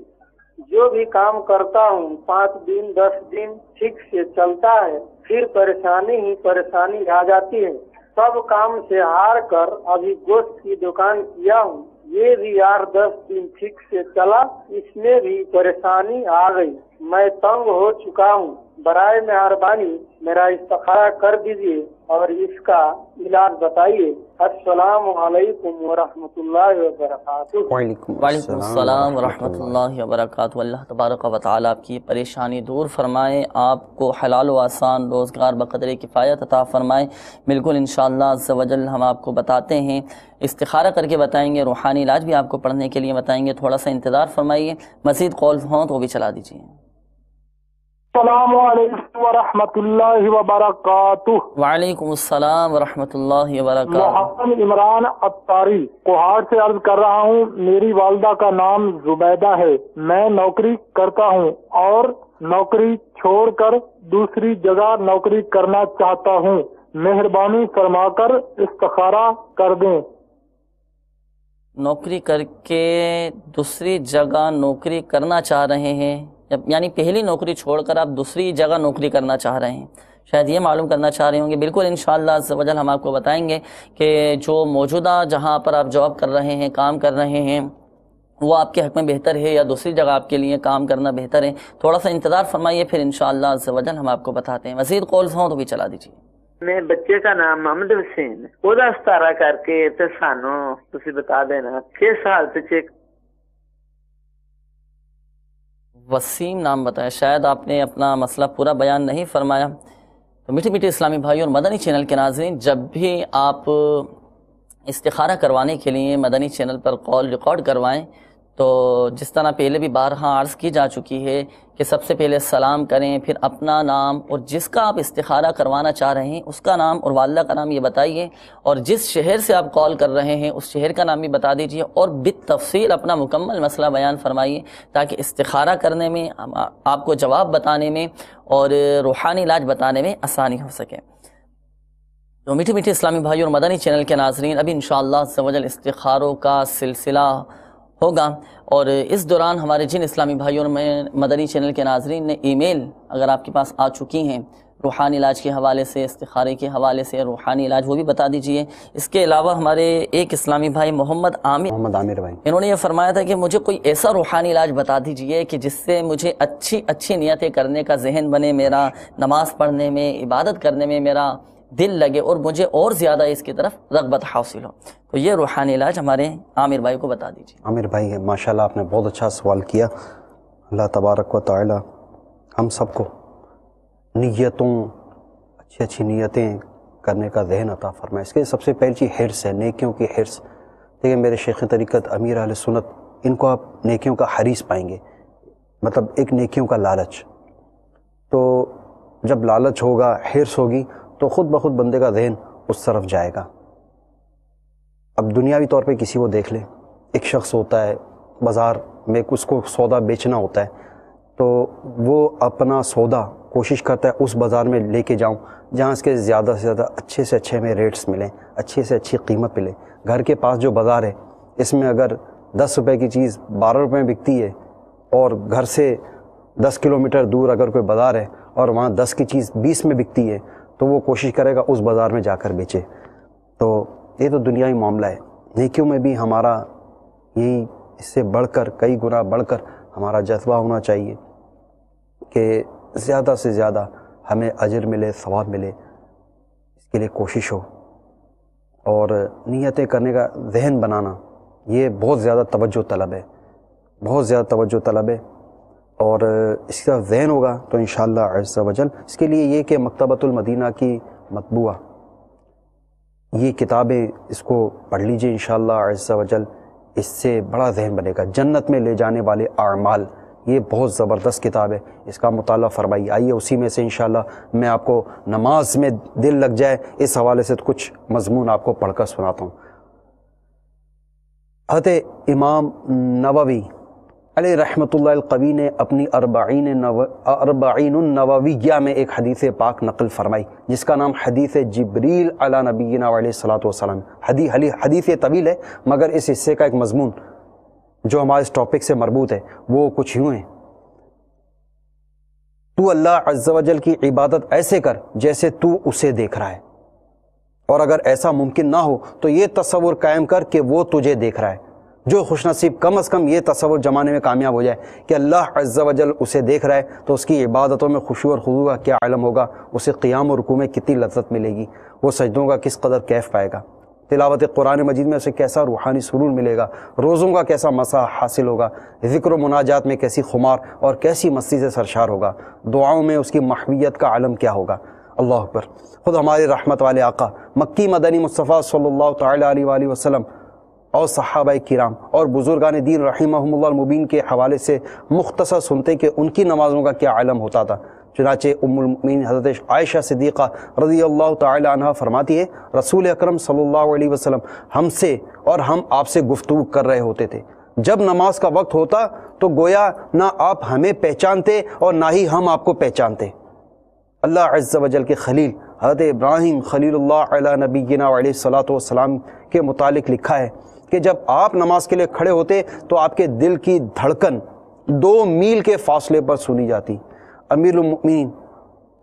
جو بھی کام کرتا ہوں 5 دن 10 دن ٹھیک سے چلتا ہے، پھر پریشانی ہی پریشانی آ جاتی ہے۔ سب کام سے ہار کر ابھی گوشت کی دکان کیا ہوں، یہ بھی 8-10 دن ٹھیک سے چلا، اس میں بھی پریشانی آ گئی۔ میں تنگ ہو چکا ہوں، برائے مہربانی میرا استخارہ کر دیجیے اور اس کا علاج بتائیے۔ السلام علیکم ورحمۃ اللہ وبرکاتہ۔ وعلیکم السلام ورحمۃ اللہ وبرکاتہ۔ اللہ تبارک و تعالیٰ آپ کی پریشانی دور فرمائے، آپ کو حلال و آسان روزگار بقدر کفایت عطا فرمائے۔ بالکل انشاءاللہ عز و جل ہم آپ کو بتاتے ہیں، استخارہ کر کے بتائیں گے، روحانی علاج بھی آپ کو پڑھنے کے لیے بتائیں گے۔ تھوڑا سا انتظار فرمائیے، مزید کالز ہوں تو وہ بھی چلا دیجیے۔ السلام علیکم ورحمۃ اللہ وبرکاتہ۔ وعلیکم السلام ورحمۃ اللہ وبرکاتہ۔ محمد عمران عطاری کوہاٹ سے عرض کر رہا ہوں، میری والدہ کا نام زبیدہ ہے، میں نوکری کرتا ہوں اور نوکری چھوڑ کر دوسری جگہ نوکری کرنا چاہتا ہوں، مہربانی فرما کر استخارہ کر دیں۔ نوکری کر کے دوسری جگہ نوکری کرنا چاہ رہے ہیں، یعنی پہلی نوکری چھوڑ کر آپ دوسری جگہ نوکری کرنا چاہ رہے ہیں، شاید یہ معلوم کرنا چاہ رہے ہوں گے۔ بالکل انشاءاللہ عز و جل ہم آپ کو بتائیں گے کہ جو موجودہ جہاں پر آپ جاب کر رہے ہیں، کام کر رہے ہیں، وہ آپ کے حق میں بہتر ہے یا دوسری جگہ آپ کے لیے کام کرنا بہتر ہے۔ تھوڑا سا انتظار فرمائیے، پھر انشاءاللہ عز و جل ہم آپ کو بتاتے ہیں۔ مزید کالز ہوں تو بھی چلا دیجیے۔ میں بچے کا نام محمد حسین، وہ ستارہ کر کے تے سانو تسی بتا دینا کس حالت چ۔ وسیم نام بتایا، شاید آپ نے اپنا مسئلہ پورا بیان نہیں فرمایا۔ تو میٹھے میٹھے اسلامی بھائی اور مدنی چینل کے ناظرین، جب بھی آپ استخارہ کروانے کے لیے مدنی چینل پر کال ریکارڈ کروائیں تو جس طرح پہلے بھی بارہا عرض کی جا چکی ہے کہ سب سے پہلے سلام کریں، پھر اپنا نام اور جس کا آپ استخارہ کروانا چاہ رہے ہیں اس کا نام اور والدہ کا نام یہ بتائیے، اور جس شہر سے آپ کال کر رہے ہیں اس شہر کا نام بھی بتا دیجیے، اور بالتفصیل اپنا مکمل مسئلہ بیان فرمائیے تاکہ استخارہ کرنے میں، آپ کو جواب بتانے میں اور روحانی علاج بتانے میں آسانی ہو سکے۔ تو میٹھے میٹھے اسلامی بھائی اور مدنی چینل کے ناظرین، ابھی انشاءاللہ عز و جل استخاروں کا سلسلہ ہوگا، اور اس دوران ہمارے جن اسلامی بھائیوں اور مدنی چینل کے ناظرین نے ای میل اگر آپ کے پاس آ چکی ہیں روحانی علاج کے حوالے سے، استخارے کے حوالے سے، روحانی علاج وہ بھی بتا دیجئے۔ اس کے علاوہ ہمارے ایک اسلامی بھائی محمد عامر بھائی، انہوں نے یہ فرمایا تھا کہ مجھے کوئی ایسا روحانی علاج بتا دیجئے کہ جس سے مجھے اچھی نیتیں کرنے کا ذہن بنے، میرا نماز پڑھنے میں، عبادت کرنے میں میرا دل لگے اور مجھے اور زیادہ اس کی طرف رغبت حاصل ہو۔ تو یہ روحانی علاج ہمارے عامر بھائی کو بتا دیجیے۔ عامر بھائی ماشاءاللہ آپ نے بہت اچھا سوال کیا۔ اللہ تبارک و تعالی ہم سب کو اچھی نیتیں کرنے کا ذہن عطا فرمائے۔ اس کے سب سے پہلی چیز حرص ہے، نیکیوں کی حرص۔ دیکھیں میرے شیخ طریقت امیر اہل سنت، ان کو آپ نیکیوں کا حریص پائیں گے، مطلب ایک نیکیوں کا لالچ۔ تو جب لالچ ہوگا، حرص ہوگی، تو خود بخود بندے کا ذہن اس طرف جائے گا۔ اب دنیاوی طور پہ کسی کو دیکھ لیں، ایک شخص ہوتا ہے بازار میں، اس کو سودا بیچنا ہوتا ہے، تو وہ اپنا سودا کوشش کرتا ہے اس بازار میں لے کے جاؤں جہاں اس کے زیادہ سے زیادہ اچھے سے اچھے میں ریٹس ملیں، اچھے سے اچھی قیمت ملے۔ گھر کے پاس جو بازار ہے اس میں اگر 10 روپے کی چیز 12 روپے میں بکتی ہے، اور گھر سے 10 کلومیٹر دور اگر کوئی بازار ہے اور وہاں 10 کی چیز 20 میں بکتی ہے، تو وہ کوشش کرے گا اس بازار میں جا کر بیچے۔ تو یہ تو دنیاوی معاملہ ہے۔ نیکیوں میں بھی ہمارا یہی، اس سے بڑھ کر کئی گنا بڑھ کر ہمارا جذبہ ہونا چاہیے کہ زیادہ سے زیادہ ہمیں اجر ملے، ثواب ملے، اس کے لیے کوشش ہو۔ اور نیتیں کرنے کا ذہن بنانا یہ بہت زیادہ توجہ طلب ہے، بہت زیادہ توجہ طلب ہے، اور اس کا ذہن ہوگا تو انشاءاللہ عز و جل۔ اس کے لیے یہ کہ مکتبۃ المدینہ کی مطبوعہ یہ کتابیں اس کو پڑھ لیجئے انشاءاللہ عز و جل، اس سے بڑا ذہن بنے گا۔ جنت میں لے جانے والے اعمال یہ بہت زبردست کتاب ہے، اس کا مطالعہ فرمائیے۔ آئیے اسی میں سے انشاءاللہ میں آپ کو نماز میں دل لگ جائے اس حوالے سے کچھ مضمون آپ کو پڑھ کر سناتا ہوں۔ حضرت امام نووی علیہ رحمۃ اللہ القوی نے اپنی اربعین النوویہ میں ایک حدیث پاک نقل فرمائی جس کا نام حدیث جبریل علی نبینا علیہ الصلوۃ والسلام۔ حدیث طویل ہے مگر اس حصے کا ایک مضمون جو ہمارے اس ٹاپک سے مربوط ہے وہ کچھ یوں ہے: تو اللہ عز و جل کی عبادت ایسے کر جیسے تو اسے دیکھ رہا ہے، اور اگر ایسا ممکن نہ ہو تو یہ تصور قائم کر کہ وہ تجھے دیکھ رہا ہے۔ جو خوش نصیب کم از کم یہ تصور جمانے میں کامیاب ہو جائے کہ اللہ عز و جل اسے دیکھ رہا ہے تو اس کی عبادتوں میں خشوع اور خضوع کا کیا عالم ہوگا، اسے قیام اور رکوع میں کتنی لذت ملے گی، وہ سجدوں کا کس قدر کیف پائے گا، تلاوت قرآن مجید میں اسے کیسا روحانی سرور ملے گا، روزوں کا کیسا مسا حاصل ہوگا، ذکر و مناجات میں کیسی خمار اور کیسی مستی سے سرشار ہوگا، دعاؤں میں اس کی محویت کا عالم کیا ہوگا۔ اللہ اکبر۔ خود ہمارے رحمت والے آقا مکی مدنی مصطفیٰ صلی اللہ تعالیٰ علیہ وآلہ وسلم اور صحابہ کرام اور بزرگان دین رحمہم اللہ المبین کے حوالے سے مختصر سنتے کہ ان کی نمازوں کا کیا عالم ہوتا تھا۔ چنانچہ ام المؤمنین حضرت عائشہ صدیقہ رضی اللہ تعالی عنہ فرماتی ہے رسول اکرم صلی اللہ علیہ وسلم ہم سے اور ہم آپ سے گفتگو کر رہے ہوتے تھے، جب نماز کا وقت ہوتا تو گویا نہ آپ ہمیں پہچانتے اور نہ ہی ہم آپ کو پہچانتے۔ اللہ عز و جل کے خلیل حضرت ابراہیم خلیل اللہ علیہ نبینا علیہ الصلوۃ والسلام کے متعلق لکھا ہے کہ جب آپ نماز کے لیے کھڑے ہوتے تو آپ کے دل کی دھڑکن 2 میل کے فاصلے پر سنی جاتی۔ امیر المؤمنین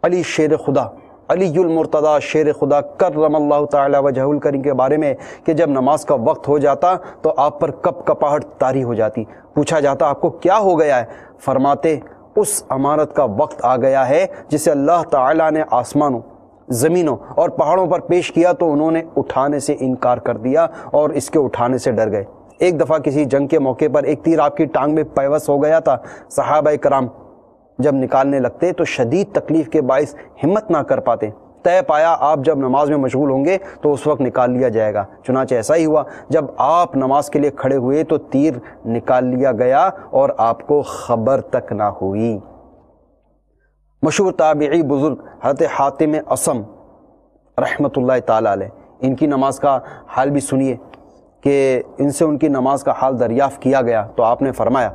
علی شیر خدا، علی المرتضیٰ شیر خدا کرم اللہ تعالی وجہہ الکریم کے بارے میں کہ جب نماز کا وقت ہو جاتا تو آپ پر کپ کپاہٹ طاری ہو جاتی۔ پوچھا جاتا آپ کو کیا ہو گیا ہے؟ فرماتے اس امانت کا وقت آ گیا ہے جسے اللہ تعالیٰ نے آسمانوں، زمینوں اور پہاڑوں پر پیش کیا تو انہوں نے اٹھانے سے انکار کر دیا اور اس کے اٹھانے سے ڈر گئے۔ ایک دفعہ کسی جنگ کے موقع پر ایک تیر آپ کی ٹانگ میں پیوست ہو گیا تھا، صحابہ کرام جب نکالنے لگتے تو شدید تکلیف کے باعث ہمت نہ کر پاتے، طے پایا آپ جب نماز میں مشغول ہوں گے تو اس وقت نکال لیا جائے گا۔ چنانچہ ایسا ہی ہوا، جب آپ نماز کے لیے کھڑے ہوئے تو تیر نکال لیا گیا اور آپ کو خبر تک نہ ہوئی۔ مشہور تابعی بزرگ حضرت حاتم اصم رحمۃ اللہ تعالی علیہ، ان کی نماز کا حال بھی سنیے کہ ان سے ان کی نماز کا حال دریافت کیا گیا تو آپ نے فرمایا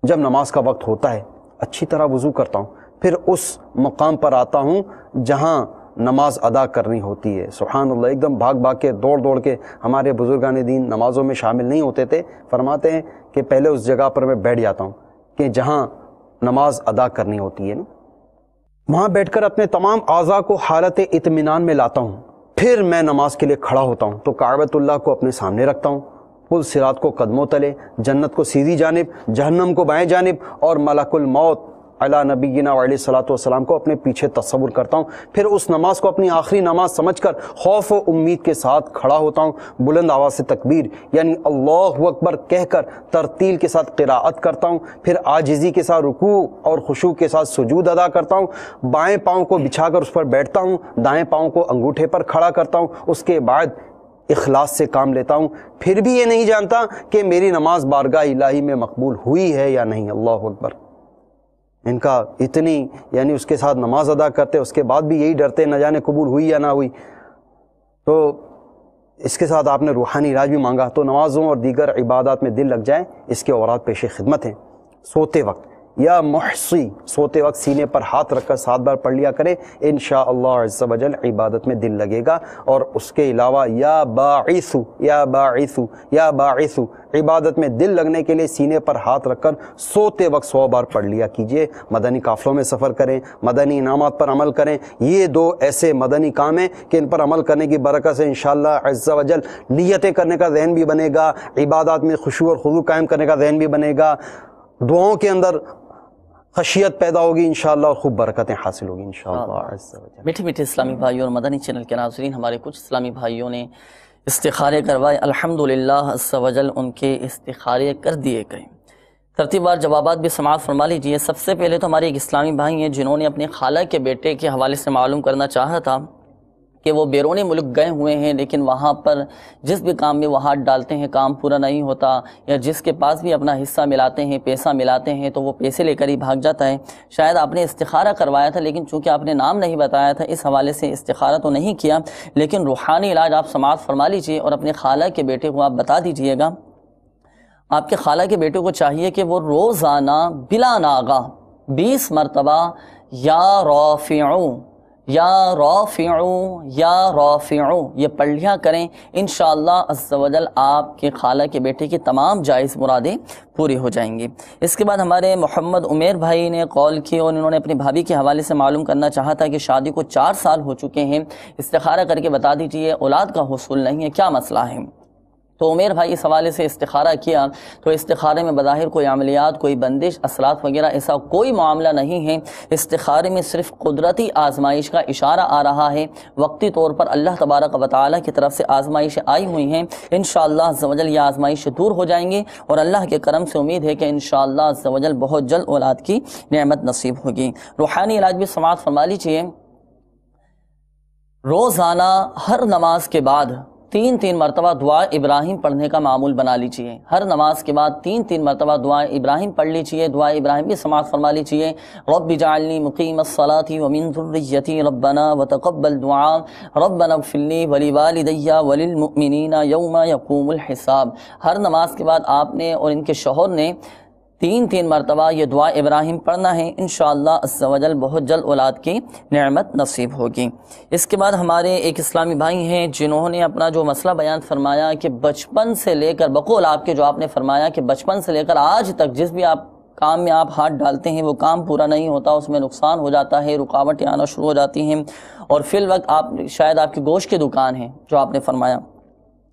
جب نماز کا وقت ہوتا ہے اچھی طرح وضو کرتا ہوں، پھر اس مقام پر آتا ہوں جہاں نماز ادا کرنی ہوتی ہے۔ سبحان اللہ، ایک دم بھاگ بھاگ کے دوڑ کے ہمارے بزرگان دین نمازوں میں شامل نہیں ہوتے تھے، فرماتے ہیں کہ پہلے اس جگہ پر میں بیٹھ جاتا ہوں کہ جہاں نماز ادا کرنی ہوتی ہے نا، وہاں بیٹھ کر اپنے تمام اعضاء کو حالت اطمینان میں لاتا ہوں، پھر میں نماز کے لیے کھڑا ہوتا ہوں تو کعبۃ اللہ کو اپنے سامنے رکھتا ہوں، پل صراط کو قدموں تلے، جنت کو سیدھی جانب، جہنم کو بائیں جانب اور ملک الموت علی نبینا علیہ الصلوۃ والسلام کو اپنے پیچھے تصور کرتا ہوں، پھر اس نماز کو اپنی آخری نماز سمجھ کر خوف و امید کے ساتھ کھڑا ہوتا ہوں، بلند آواز سے تکبیر یعنی اللہ اکبر کہہ کر ترتیل کے ساتھ قراءت کرتا ہوں، پھر عاجزی کے ساتھ رکوع اور خشوع کے ساتھ سجود ادا کرتا ہوں، بائیں پاؤں کو بچھا کر اس پر بیٹھتا ہوں، دائیں پاؤں کو انگوٹھے پر کھڑا کرتا ہوں، اس کے بعد اخلاص سے کام لیتا ہوں، پھر بھی یہ نہیں جانتا کہ میری نماز بارگاہ الہی میں مقبول ہوئی ہے یا نہیں۔ اللہ اکبر۔ ان کا اتنی یعنی اس کے ساتھ نماز ادا کرتے اس کے بعد بھی یہی ڈرتے نہ جانے قبول ہوئی یا نہ ہوئی۔ تو اس کے ساتھ آپ نے روحانی علاج بھی مانگا تو نمازوں اور دیگر عبادات میں دل لگ جائے، اس کے اوراد پیش خدمت ہیں۔ سوتے وقت یا محصی سوتے وقت سینے پر ہاتھ رکھ کر 7 بار پڑھ لیا کرے، انشاءاللہ عز و جل عبادت میں دل لگے گا۔ اور اس کے علاوہ یا باعث یا باعث یا باعث عبادت میں دل لگنے کے لیے سینے پر ہاتھ رکھ کر سوتے وقت 100 بار پڑھ لیا کیجئے۔ مدنی قافلوں میں سفر کریں، مدنی انعامات پر عمل کریں، یہ 2 ایسے مدنی کام ہیں کہ ان پر عمل کرنے کی برکت سے انشاءاللہ عز و جل نیتیں کرنے کا ذہن بھی بنے گا، عبادات میں خشوع اور خضوع قائم کرنے کا ذہن بھی بنے گا، دعاؤں کے اندر خشیت پیدا ہوگی انشاءاللہ اور خوب برکتیں حاصل ہوگی انشاءاللہ عز و جل۔ میٹھے میٹھے اسلامی بھائیوں اور مدنی چینل کے ناظرین، ہمارے کچھ اسلامی بھائیوں نے استخارے کروائے، الحمدللہ عز و جل ان کے استخارے کر دیے گئے۔ ترتیب وار جوابات بھی سماعت فرما لیجئے۔ سب سے پہلے تو ہمارے ایک اسلامی بھائی ہیں جنہوں نے اپنے خالہ کے بیٹے کے حوالے سے معلوم کرنا چاہا تھا کہ وہ بیرونی ملک گئے ہوئے ہیں لیکن وہاں پر جس بھی کام میں وہ ہاتھ ڈالتے ہیں کام پورا نہیں ہوتا، یا جس کے پاس بھی اپنا حصہ ملاتے ہیں، پیسہ ملاتے ہیں، تو وہ پیسے لے کر ہی بھاگ جاتا ہے۔ شاید آپ نے استخارہ کروایا تھا لیکن چونکہ آپ نے نام نہیں بتایا تھا اس حوالے سے استخارہ تو نہیں کیا، لیکن روحانی علاج آپ سماعت فرما لیجئے اور اپنے خالہ کے بیٹے کو آپ بتا دیجئے گا۔ آپ کے خالہ کے بیٹے کو چاہیے کہ وہ روزانہ بلا ناغہ 20 مرتبہ یا رافعو یا رافعو یا رافعو یہ پڑھ لیا کریں، انشاءاللہ عز و جل آپ کے خالہ کے بیٹے کی تمام جائز مرادیں پوری ہو جائیں گی۔ اس کے بعد ہمارے محمد عمیر بھائی نے کال کی اور انہوں نے اپنی بھابھی کے حوالے سے معلوم کرنا چاہا تھا کہ شادی کو 4 سال ہو چکے ہیں، استخارہ کر کے بتا دیجئے اولاد کا حصول نہیں ہے، کیا مسئلہ ہے؟ تو عمیر بھائی اس حوالے سے استخارہ کیا تو استخارے میں بظاہر کوئی عملیات، کوئی بندش، اثرات وغیرہ ایسا کوئی معاملہ نہیں ہے۔ استخارے میں صرف قدرتی آزمائش کا اشارہ آ رہا ہے، وقتی طور پر اللہ تبارک و تعالیٰ کی طرف سے آزمائشیں آئی ہوئی ہیں، انشاءاللہ عز و جل یہ آزمائشیں دور ہو جائیں گی اور اللہ کے کرم سے امید ہے کہ انشاءاللہ عز و جل بہت جلد اولاد کی نعمت نصیب ہوگی۔ روحانی علاج بھی سماعت فرما لیجیے۔ روزانہ ہر نماز کے بعد 3 مرتبہ دعا ابراہیم پڑھنے کا معمول بنا لیجئے۔ ہر نماز کے بعد 3 مرتبہ دعا ابراہیم پڑھ لیجئے، دعا ابراہیم بھی سماعت فرما لیجئے۔ رب اجعلنی مقیم الصلاۃ ومن ذریتی ربنا وتقبل دعاء ربنا اغفر لی ولوالدی وللمؤمنین یوم یقوم الحساب۔ ہر نماز کے بعد آپ نے اور ان کے شوہر نے 3 مرتبہ یہ دعا ابراہیم پڑھنا ہے، انشاءاللہ عز و جل بہت جلد اولاد کی نعمت نصیب ہوگی۔ اس کے بعد ہمارے ایک اسلامی بھائی ہیں جنہوں نے اپنا جو مسئلہ بیان فرمایا کہ بچپن سے لے کر بقول آپ کے جو آپ نے فرمایا کہ بچپن سے لے کر آج تک جس بھی آپ کام میں آپ ہاتھ ڈالتے ہیں وہ کام پورا نہیں ہوتا، اس میں نقصان ہو جاتا ہے، رکاوٹیں آنا شروع ہو جاتی ہیں، اور فی الوقت آپ شاید آپ کی گوشت کی دکان ہے جو آپ نے فرمایا،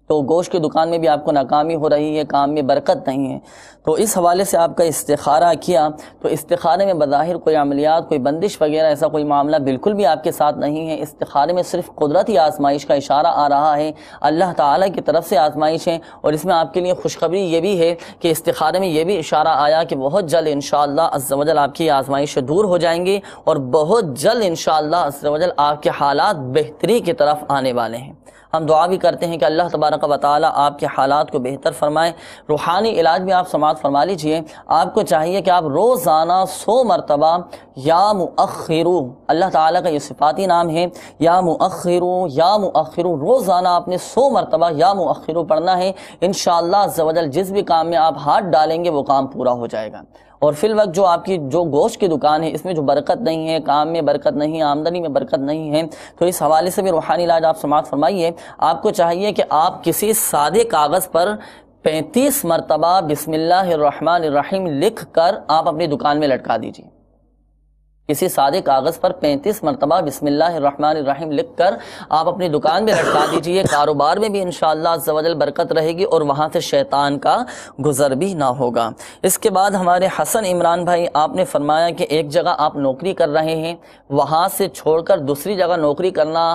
تو گوشت کی دکان میں بھی آپ کو ناکامی ہو رہی ہے، کام میں برکت نہیں ہے، تو اس حوالے سے آپ کا استخارہ کیا تو استخارے میں بظاہر کوئی عملیات، کوئی بندش وغیرہ ایسا کوئی معاملہ بالکل بھی آپ کے ساتھ نہیں ہے۔ استخارے میں صرف قدرتی آزمائش کا اشارہ آ رہا ہے، اللہ تعالیٰ کی طرف سے آزمائش ہے، اور اس میں آپ کے لیے خوشخبری یہ بھی ہے کہ استخارے میں یہ بھی اشارہ آیا کہ بہت جلد انشاءاللہ عز و جل آپ کی آزمائشیں دور ہو جائیں گی اور بہت جلد انشاءاللہ عز و جل آپ کے حالات بہتری کی طرف آنے والے ہیں۔ ہم دعا بھی کرتے ہیں کہ اللہ تبارک و تعالیٰ آپ کے حالات کو بہتر فرمائے۔ روحانی علاج بھی آپ سماعت فرما لیجئے۔ آپ کو چاہیے کہ آپ روزانہ 100 مرتبہ یا مؤخرو، اللہ تعالیٰ کا یہ صفاتی نام ہے، یا مؤخرو یا مؤخرو، روزانہ آپ نے 100 مرتبہ یا مؤخرو پڑھنا ہے، انشاءاللہ عز و جل جس بھی کام میں آپ ہاتھ ڈالیں گے وہ کام پورا ہو جائے گا۔ اور فی الوقت جو آپ کی جو گوشت کی دکان ہے اس میں جو برکت نہیں ہے، کام میں برکت نہیں ہے، آمدنی میں برکت نہیں ہے، تو اس حوالے سے بھی روحانی علاج آپ سماعت فرمائیے۔ آپ کو چاہیے کہ آپ کسی سادے کاغذ پر 35 مرتبہ بسم اللہ الرحمن الرحیم لکھ کر آپ اپنی دکان میں لٹکا دیجیے۔ کسی سادے کاغذ پر 35 مرتبہ بسم اللہ الرحمن الرحیم لکھ کر آپ اپنی دکان میں لٹکا دیجئے۔ کاروبار میں بھی انشاءاللہ عز و جل برکت رہے گی اور وہاں سے شیطان کا گزر بھی نہ ہوگا۔ اس کے بعد ہمارے حسن عمران بھائی، آپ نے فرمایا کہ ایک جگہ آپ نوکری کر رہے ہیں، وہاں سے چھوڑ کر دوسری جگہ نوکری کرنا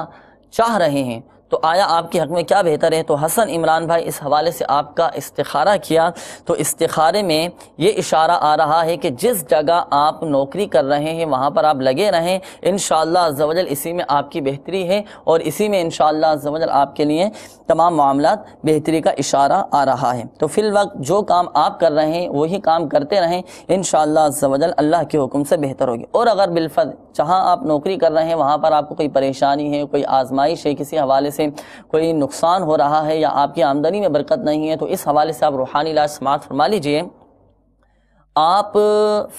چاہ رہے ہیں، تو آیا آپ کے حق میں کیا بہتر ہے؟ تو حسن عمران بھائی اس حوالے سے آپ کا استخارہ کیا تو استخارے میں یہ اشارہ آ رہا ہے کہ جس جگہ آپ نوکری کر رہے ہیں وہاں پر آپ لگے رہیں، انشاءاللہ عز و جل اسی میں آپ کی بہتری ہے اور اسی میں انشاءاللہ عز و جل آپ کے لیے تمام معاملات بہتری کا اشارہ آ رہا ہے۔ تو فی الوقت جو کام آپ کر رہے ہیں وہی کام کرتے رہیں، انشاءاللہ عز و جل اللہ کے حکم سے بہتر ہوگی۔ اور اگر بالفرض جہاں آپ نوکری کر رہے ہیں وہاں پر آپ کو کوئی پریشانی ہے، کوئی آزمائش ہے، کسی حوالے سے کوئی نقصان ہو رہا ہے یا آپ کی آمدنی میں برکت نہیں ہے، تو اس حوالے سے آپ روحانی علاج سماعت فرما لیجئے۔ آپ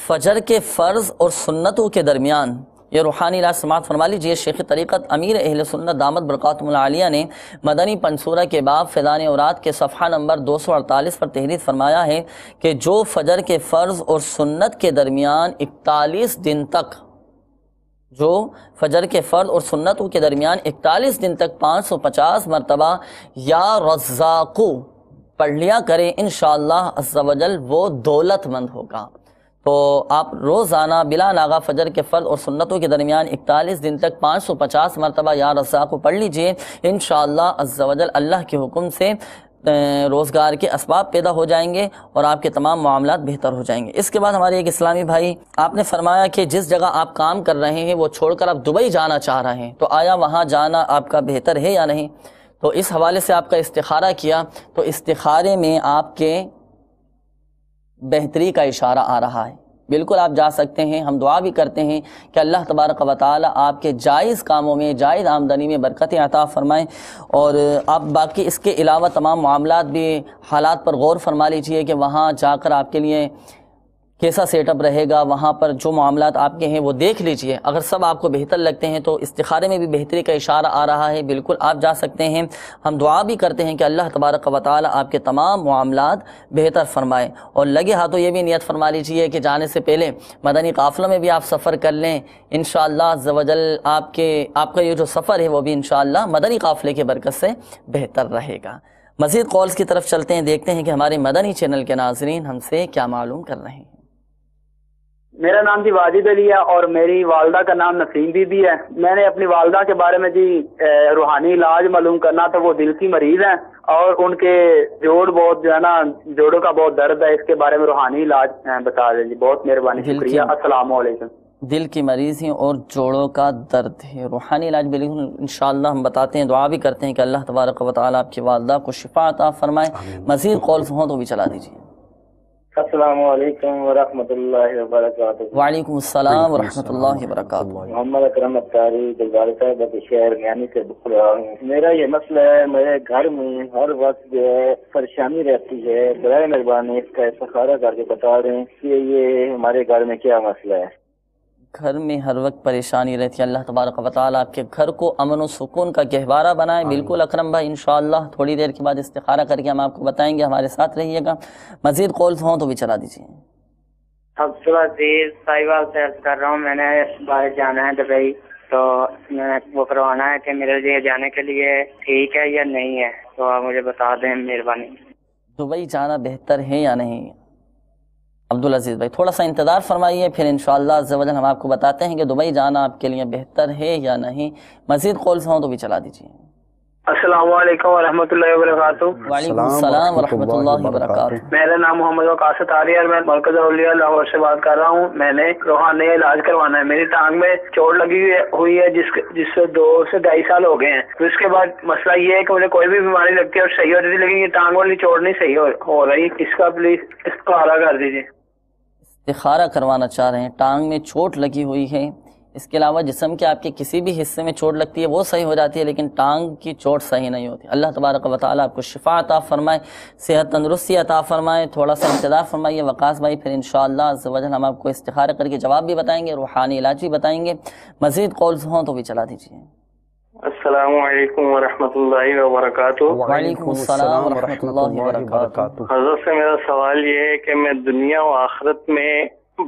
فجر کے فرض اور سنتوں کے درمیان یہ روحانی علاج سماعت فرما لیجئے۔ شیخ طریقت امیر اہل سنت دامت برکاتہم العالیہ نے مدنی پنصورہ کے باب فیضان اوراد کے صفحہ نمبر 248 پر تحریر فرمایا ہے کہ جو فجر کے فرض اور سنت کے درمیان 41 دن تک، جو فجر کے فرض اور سنتوں کے درمیان 41 دن تک 550 مرتبہ یا رزاقو پڑھ لیا کرے، انشاءاللہ عز و جل وہ دولت مند ہوگا۔ تو آپ روزانہ بلا ناغہ فجر کے فرض اور سنتوں کے درمیان 41 دن تک 550 مرتبہ یا رزاقو پڑھ لیجئے، انشاءاللہ عز و جل اللہ کے حکم سے روزگار کے اسباب پیدا ہو جائیں گے اور آپ کے تمام معاملات بہتر ہو جائیں گے۔ اس کے بعد ہمارے ایک اسلامی بھائی، آپ نے فرمایا کہ جس جگہ آپ کام کر رہے ہیں وہ چھوڑ کر آپ دبئی جانا چاہ رہے ہیں، تو آیا وہاں جانا آپ کا بہتر ہے یا نہیں؟ تو اس حوالے سے آپ کا استخارہ کیا، تو استخارے میں آپ کے بہتری کا اشارہ آ رہا ہے، بالکل آپ جا سکتے ہیں۔ ہم دعا بھی کرتے ہیں کہ اللہ تبارک و تعالی آپ کے جائز کاموں میں، جائز آمدنی میں برکت عطا فرمائیں، اور آپ باقی اس کے علاوہ تمام معاملات بھی، حالات پر غور فرما لیجئے کہ وہاں جا کر آپ کے لیے کیسا سیٹ اپ رہے گا، وہاں پر جو معاملات آپ کے ہیں وہ دیکھ لیجئے۔ اگر سب آپ کو بہتر لگتے ہیں تو استخارے میں بھی بہتری کا اشارہ آ رہا ہے، بالکل آپ جا سکتے ہیں۔ ہم دعا بھی کرتے ہیں کہ اللہ تبارک و تعالی آپ کے تمام معاملات بہتر فرمائے، اور لگے ہاتھوں یہ بھی نیت فرما لیجئے کہ جانے سے پہلے مدنی قافلوں میں بھی آپ سفر کر لیں، انشاءاللہ عز و جل آپ کا یہ جو سفر ہے وہ بھی انشاءاللہ مدنی قافلے کی برکت سے بہتر رہے گا۔ مزید کالز کی طرف چلتے ہیں، دیکھتے ہیں کہ ہمارے مدنی چینل کے ناظرین ہم سے کیا معلوم کر رہے ہیں۔ میرا نام جی واجد علی ہے اور میری والدہ کا نام نسیم بی بی ہے۔ میں نے اپنی والدہ کے بارے میں جی روحانی علاج معلوم کرنا تھا، وہ دل کی مریض ہیں اور ان کے جوڑ بہت جو ہے نا، جوڑوں کا بہت درد ہے، اس کے بارے میں روحانی علاج بتا دیں جی، بہت مہربانی، شکریہ، السلام علیکم۔ دل کی مریض ہیں اور جوڑوں کا درد ہے، روحانی علاج بالکل انشاءاللہ ہم بتاتے ہیں، دعا بھی کرتے ہیں کہ اللہ تبارک و تعالی آپ کی والدہ کو شفا عطا فرمائے۔ مزید کالز ہوں تو بھی چلا دیجیے۔ السلام علیکم ورحمۃ اللہ وبرکاتہ۔ وعلیکم السلام ورحمۃ اللہ وبرکاتہ۔ محمد اکرم اتاری دربار صاحب کے شہر میانی سے بول رہا ہوں۔ میرا یہ مسئلہ ہے، میرے گھر میں ہر وقت جو ہے پریشانی رہتی ہے، برائے مہربانی اس کا استخارہ کر کے بتا دیں کہ یہ ہمارے گھر میں کیا مسئلہ ہے۔ گھر میں ہر وقت پریشانی رہتی ہے، اللہ تبارک و تعالیٰ آپ کے گھر کو امن و سکون کا گہوارہ بنائے۔ بالکل اکرم بھائی، انشاءاللہ تھوڑی دیر کے بعد استخارہ کر کے ہم آپ کو بتائیں گے، ہمارے ساتھ رہیے گا۔ مزید کالز ہوں تو بھی چلا دیجیے۔ عبدالعزیز ساحیوال سے عرض کر رہا ہوں، میں نے باہر جانا ہے دبئی، تو میں وہ کروانا ہے کہ میرے لیے جانے کے لیے ٹھیک ہے یا نہیں ہے، تو آپ مجھے بتا دیں مہربانی۔ دبئی جانا بہتر ہے یا نہیں؟ عبدالعزیز بھائی تھوڑا سا انتظار فرمائیے، پھر انشاءاللہ عز و جل ہم آپ کو بتاتے ہیں کہ دبئی جانا آپ کے لیے بہتر ہے یا نہیں۔ مزید کالز ہوں تو بھی چلا دیجیے۔ السلام علیکم ورحمۃ اللہ وبرکاتہ۔ وعلیکم السلام ورحمۃ اللہ وبرکاتہ۔ میرا نام محمد وقاص طاری ہے اور میں مرکز اولیاء لاہور سے بات کر رہا ہوں۔ میں نے روحانی علاج کروانا ہے، میری ٹانگ میں چوٹ لگی ہوئی ہے جس سے 2 سے 2.5 سال ہو گئے ہیں۔ تو اس کے بعد مسئلہ یہ ہے کہ مجھے کوئی بھی بیماری لگتی ہے اور صحیح ہوتی ہے، لیکن یہ ٹانگ والی چوٹ نہیں صحیح ہو رہی، اس کا پلیز استخارہ کر دیجیے۔ استخارہ کروانا چاہ رہے ہیں، ٹانگ میں چوٹ لگی ہوئی ہے، اس کے علاوہ جسم کے آپ کے کسی بھی حصے میں چوٹ لگتی ہے وہ صحیح ہو جاتی ہے، لیکن ٹانگ کی چوٹ صحیح نہیں ہوتی۔ اللہ تبارک و تعالیٰ آپ کو شفا عطا فرمائے، صحت تندرستی عطا فرمائے۔ تھوڑا سا انتظار فرمائیے وقاص بھائی، پھر انشاءاللہ عز و جل ہم آپ کو استخارہ کر کے جواب بھی بتائیں گے، روحانی علاج بھی بتائیں گے۔ مزید کالز ہوں تو بھی چلا دیجیے۔ السلام علیکم ورحمۃ اللہ وبرکاتہ۔ وعلیکم السلام ورحمۃ اللہ وبرکاتہ۔ حضرت سے میرا سوال یہ ہے کہ میں دنیا و آخرت میں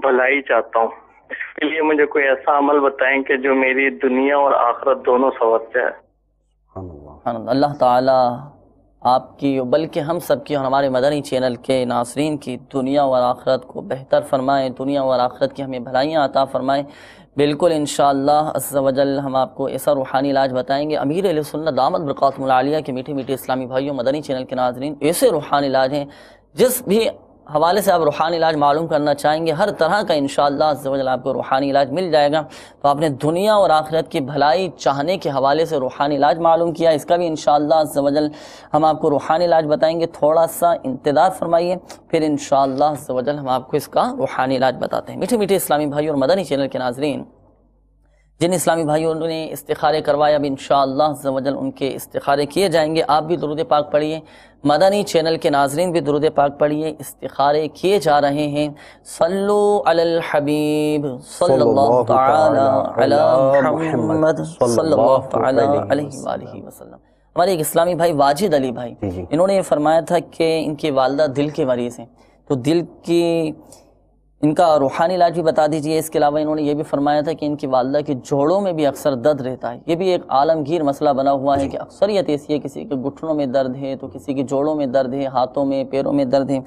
بھلائی چاہتا ہوں، اس کے لیے مجھے کوئی ایسا عمل بتائیں کہ جو میری دنیا اور آخرت دونوں سنور جائے۔ اللہ تعالیٰ آپ کی بلکہ ہم سب کی اور ہمارے مدنی چینل کے ناظرین کی دنیا اور آخرت کو بہتر فرمائے، دنیا اور آخرت کی ہمیں بھلائیاں عطا فرمائے۔ بالکل انشاءاللہ عز و جل ہم آپ کو ایسا روحانی علاج بتائیں گے۔ امیر اہل سنت دامت برکاتہم العالیہ کے میٹھے میٹھے اسلامی بھائیوں، مدنی چینل کے ناظرین، ایسے روحانی علاج ہیں جس بھی حوالے سے آپ روحانی علاج معلوم کرنا چاہیں گے، ہر طرح کا انشاءاللہ عز و جل آپ کو روحانی علاج مل جائے گا۔ تو آپ نے دنیا اور آخرت کی بھلائی چاہنے کے حوالے سے روحانی علاج معلوم کیا، اس کا بھی انشاءاللہ عز و جل ہم آپ کو روحانی علاج بتائیں گے۔ تھوڑا سا انتظار فرمائیے، پھر انشاءاللہ عز و جل ہم آپ کو اس کا روحانی علاج بتاتے ہیں۔ میٹھے میٹھے اسلامی بھائیوں اور مدنی چینل کے ناظرین، جن اسلامی بھائیوں نے استخارے کروائے، اب انشاءاللہ عز و جل ان کے استخارے کیے جائیں گے۔ آپ بھی درود پاک پڑھیے، مدنی چینل کے ناظرین بھی درود پاک پڑھیے، استخارے کیے جا رہے ہیں۔ صلو علی الحبیب صلی اللہ تعالی علی محمد صلی اللہ تعالی علیہ وآلہ وسلم۔ ہمارے ایک اسلامی بھائی واجد علی بھائی، انہوں نے یہ فرمایا تھا کہ ان کی والدہ دل کے مریض ہیں، تو دل کی ان کا روحانی علاج بھی بتا دیجئے۔ اس کے علاوہ انہوں نے یہ بھی فرمایا تھا کہ ان کی والدہ کے جوڑوں میں بھی اکثر درد رہتا ہے، یہ بھی ایک عالمگیر مسئلہ بنا ہوا ہے کہ اکثریت ایسی ہے، کسی کے گھٹنوں میں درد ہے تو کسی کے جوڑوں میں درد ہے، ہاتھوں میں پیروں میں درد ہے،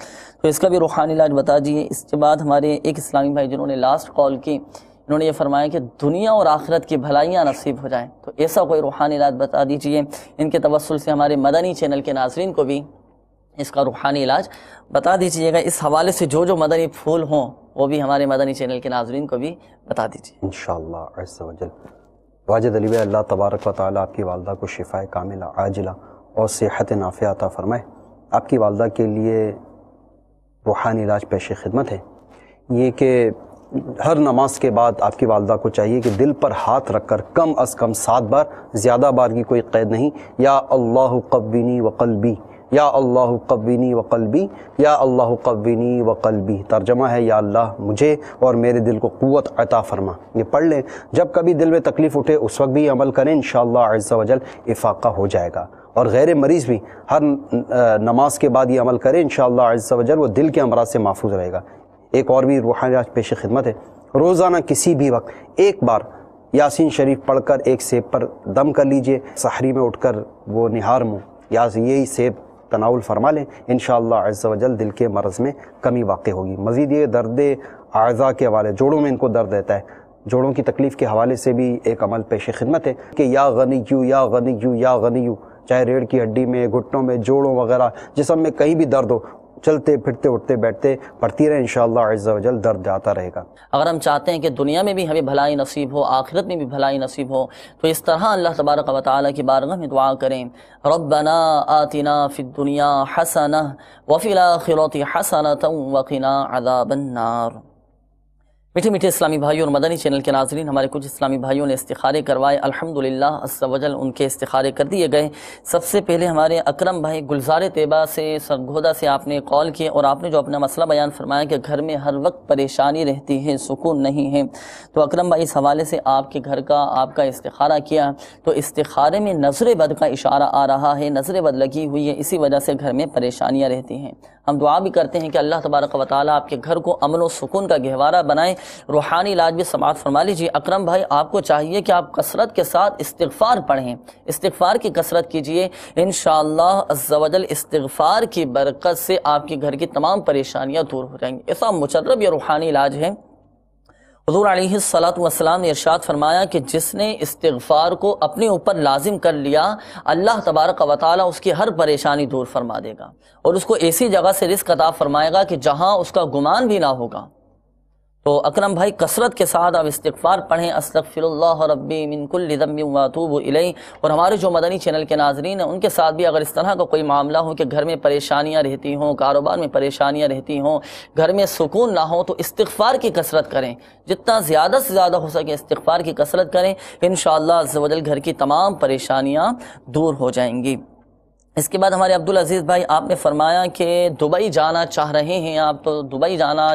تو اس کا بھی روحانی علاج بتا دیجئے۔ اس کے بعد ہمارے ایک اسلامی بھائی جنہوں نے لاسٹ کال کی، انہوں نے یہ فرمایا کہ دنیا اور آخرت کی بھلائیاں نصیب ہو جائیں، تو ایسا کوئی روحانی علاج بتا دیجئے۔ ان کے توسل سے ہمارے مدنی چینل کے ناظرین کو بھی اس کا روحانی علاج بتا دیجیے گا۔ اس حوالے سے جو جو مدنی پھول ہوں وہ بھی ہمارے مدنی چینل کے ناظرین کو بھی بتا دیجیے انشاءاللہ عز و جل۔ واجد علی بھائی، اللہ تبارک و تعالیٰ آپ کی والدہ کو شفاء کاملہ عاجلہ اور صحت نافعہ عطا فرمائے۔ آپ کی والدہ کے لیے روحانی علاج پیش خدمت ہے یہ کہ ہر نماز کے بعد آپ کی والدہ کو چاہیے کہ دل پر ہاتھ رکھ کر کم از کم 7 بار، زیادہ بار کی کوئی قید نہیں، یا اللہ قوینی و قلبی، یا اللہ قوینی و قلبی، یا اللہ قوینی و قلبی۔ ترجمہ ہے یا اللہ مجھے اور میرے دل کو قوت عطا فرما۔ یہ پڑھ لیں، جب کبھی دل میں تکلیف اٹھے اس وقت بھی عمل کریں، انشاءاللہ عز و جل افاقہ ہو جائے گا۔ اور غیر مریض بھی ہر نماز کے بعد یہ عمل کریں، انشاءاللہ عز و جل وہ دل کے امراض سے محفوظ رہے گا۔ ایک اور بھی روحانی علاج پیش خدمت ہے، روزانہ کسی بھی وقت ایک بار یاسین شریف پڑھ کر ایک سیب پر دم کر لیجئے، سحری میں اٹھ کر وہ نہار منہ یا یہی سیب تناول فرما لیں، انشاءاللہ عز و جل دل کے مرض میں کمی واقع ہوگی۔ مزید یہ درد اعضاء کے حوالے، جوڑوں میں ان کو درد رہتا ہے، جوڑوں کی تکلیف کے حوالے سے بھی ایک عمل پیش خدمت ہے کہ یا غنیو یا غنیو یا غنیو، چاہے ریڑھ کی ہڈی میں، گھٹنوں میں، جوڑوں وغیرہ جسم میں کہیں بھی درد ہو، چلتے پھرتے اٹھتے بیٹھتے پڑھتی رہے، انشاءاللہ عز و جل درد جاتا رہے گا۔ اگر ہم چاہتے ہیں کہ دنیا میں بھی ہمیں بھلائی نصیب ہو، آخرت میں بھی بھلائی نصیب ہو، تو اس طرح اللہ تبارک و تعالیٰ کی بارگاہ میں دعا کریں، ربنا آتنا فی الدنیا حسنہ وفی الآخرۃ حسنۃ وقنا عذاب النار۔ میٹھے میٹھے اسلامی بھائیوں اور مدنی چینل کے ناظرین، ہمارے کچھ اسلامی بھائیوں نے استخارے کروائے، الحمدللہ عز و جل ان کے استخارے کر دیے گئے۔ سب سے پہلے ہمارے اکرم بھائی گلزار طیبہ سے سرگودہ سے آپ نے کال کیے اور آپ نے جو اپنا مسئلہ بیان فرمایا کہ گھر میں ہر وقت پریشانی رہتی ہے، سکون نہیں ہے، تو اکرم بھائی اس حوالے سے آپ کے گھر کا آپ کا استخارہ کیا، تو استخارے میں نظر بد کا اشارہ آ رہا ہے، نظر بد لگی ہوئی ہے، اسی وجہ سے گھر میں پریشانیاں رہتی ہیں۔ ہم دعا بھی کرتے ہیں کہ اللہ تبارک و تعالیٰ آپ کے گھر کو امن و سکون کا گہوارہ بنائے۔ روحانی علاج بھی سماعت فرما لیجیے۔ اکرم بھائی آپ کو چاہیے کہ آپ کثرت کے ساتھ استغفار پڑھیں، استغفار کی کثرت کیجیے، انشاءاللہ عز و جل استغفار کی برکت سے آپ کے گھر کی تمام پریشانیاں دور ہو جائیں گی۔ ایسا مجرب یہ روحانی علاج ہے۔ حضور علیہ الصلوۃ والسلام نے ارشاد فرمایا کہ جس نے استغفار کو اپنے اوپر لازم کر لیا، اللہ تبارک و تعالیٰ اس کی ہر پریشانی دور فرما دے گا اور اس کو ایسی جگہ سے رزق عطا فرمائے گا کہ جہاں اس کا گمان بھی نہ ہوگا۔ تو اکرم بھائی کثرت کے ساتھ آپ استغفار پڑھیں، استغفر اللہ ربی من کل ذنب واتوب الیہ۔ اور ہمارے جو مدنی چینل کے ناظرین ہیں ان کے ساتھ بھی اگر اس طرح کا کوئی معاملہ ہو کہ گھر میں پریشانیاں رہتی ہوں، کاروبار میں پریشانیاں رہتی ہوں، گھر میں سکون نہ ہو، تو استغفار کی کثرت کریں، جتنا زیادہ سے زیادہ ہو سکے استغفار کی کثرت کریں، انشاءاللہ عز و جل گھر کی تمام پریشانیاں دور ہو جائیں گی۔ اس کے بعد ہمارے عبدالعزیز بھائی آپ نے فرمایا کہ دبئی جانا چاہ رہے ہیں آپ، تو دبئی جانا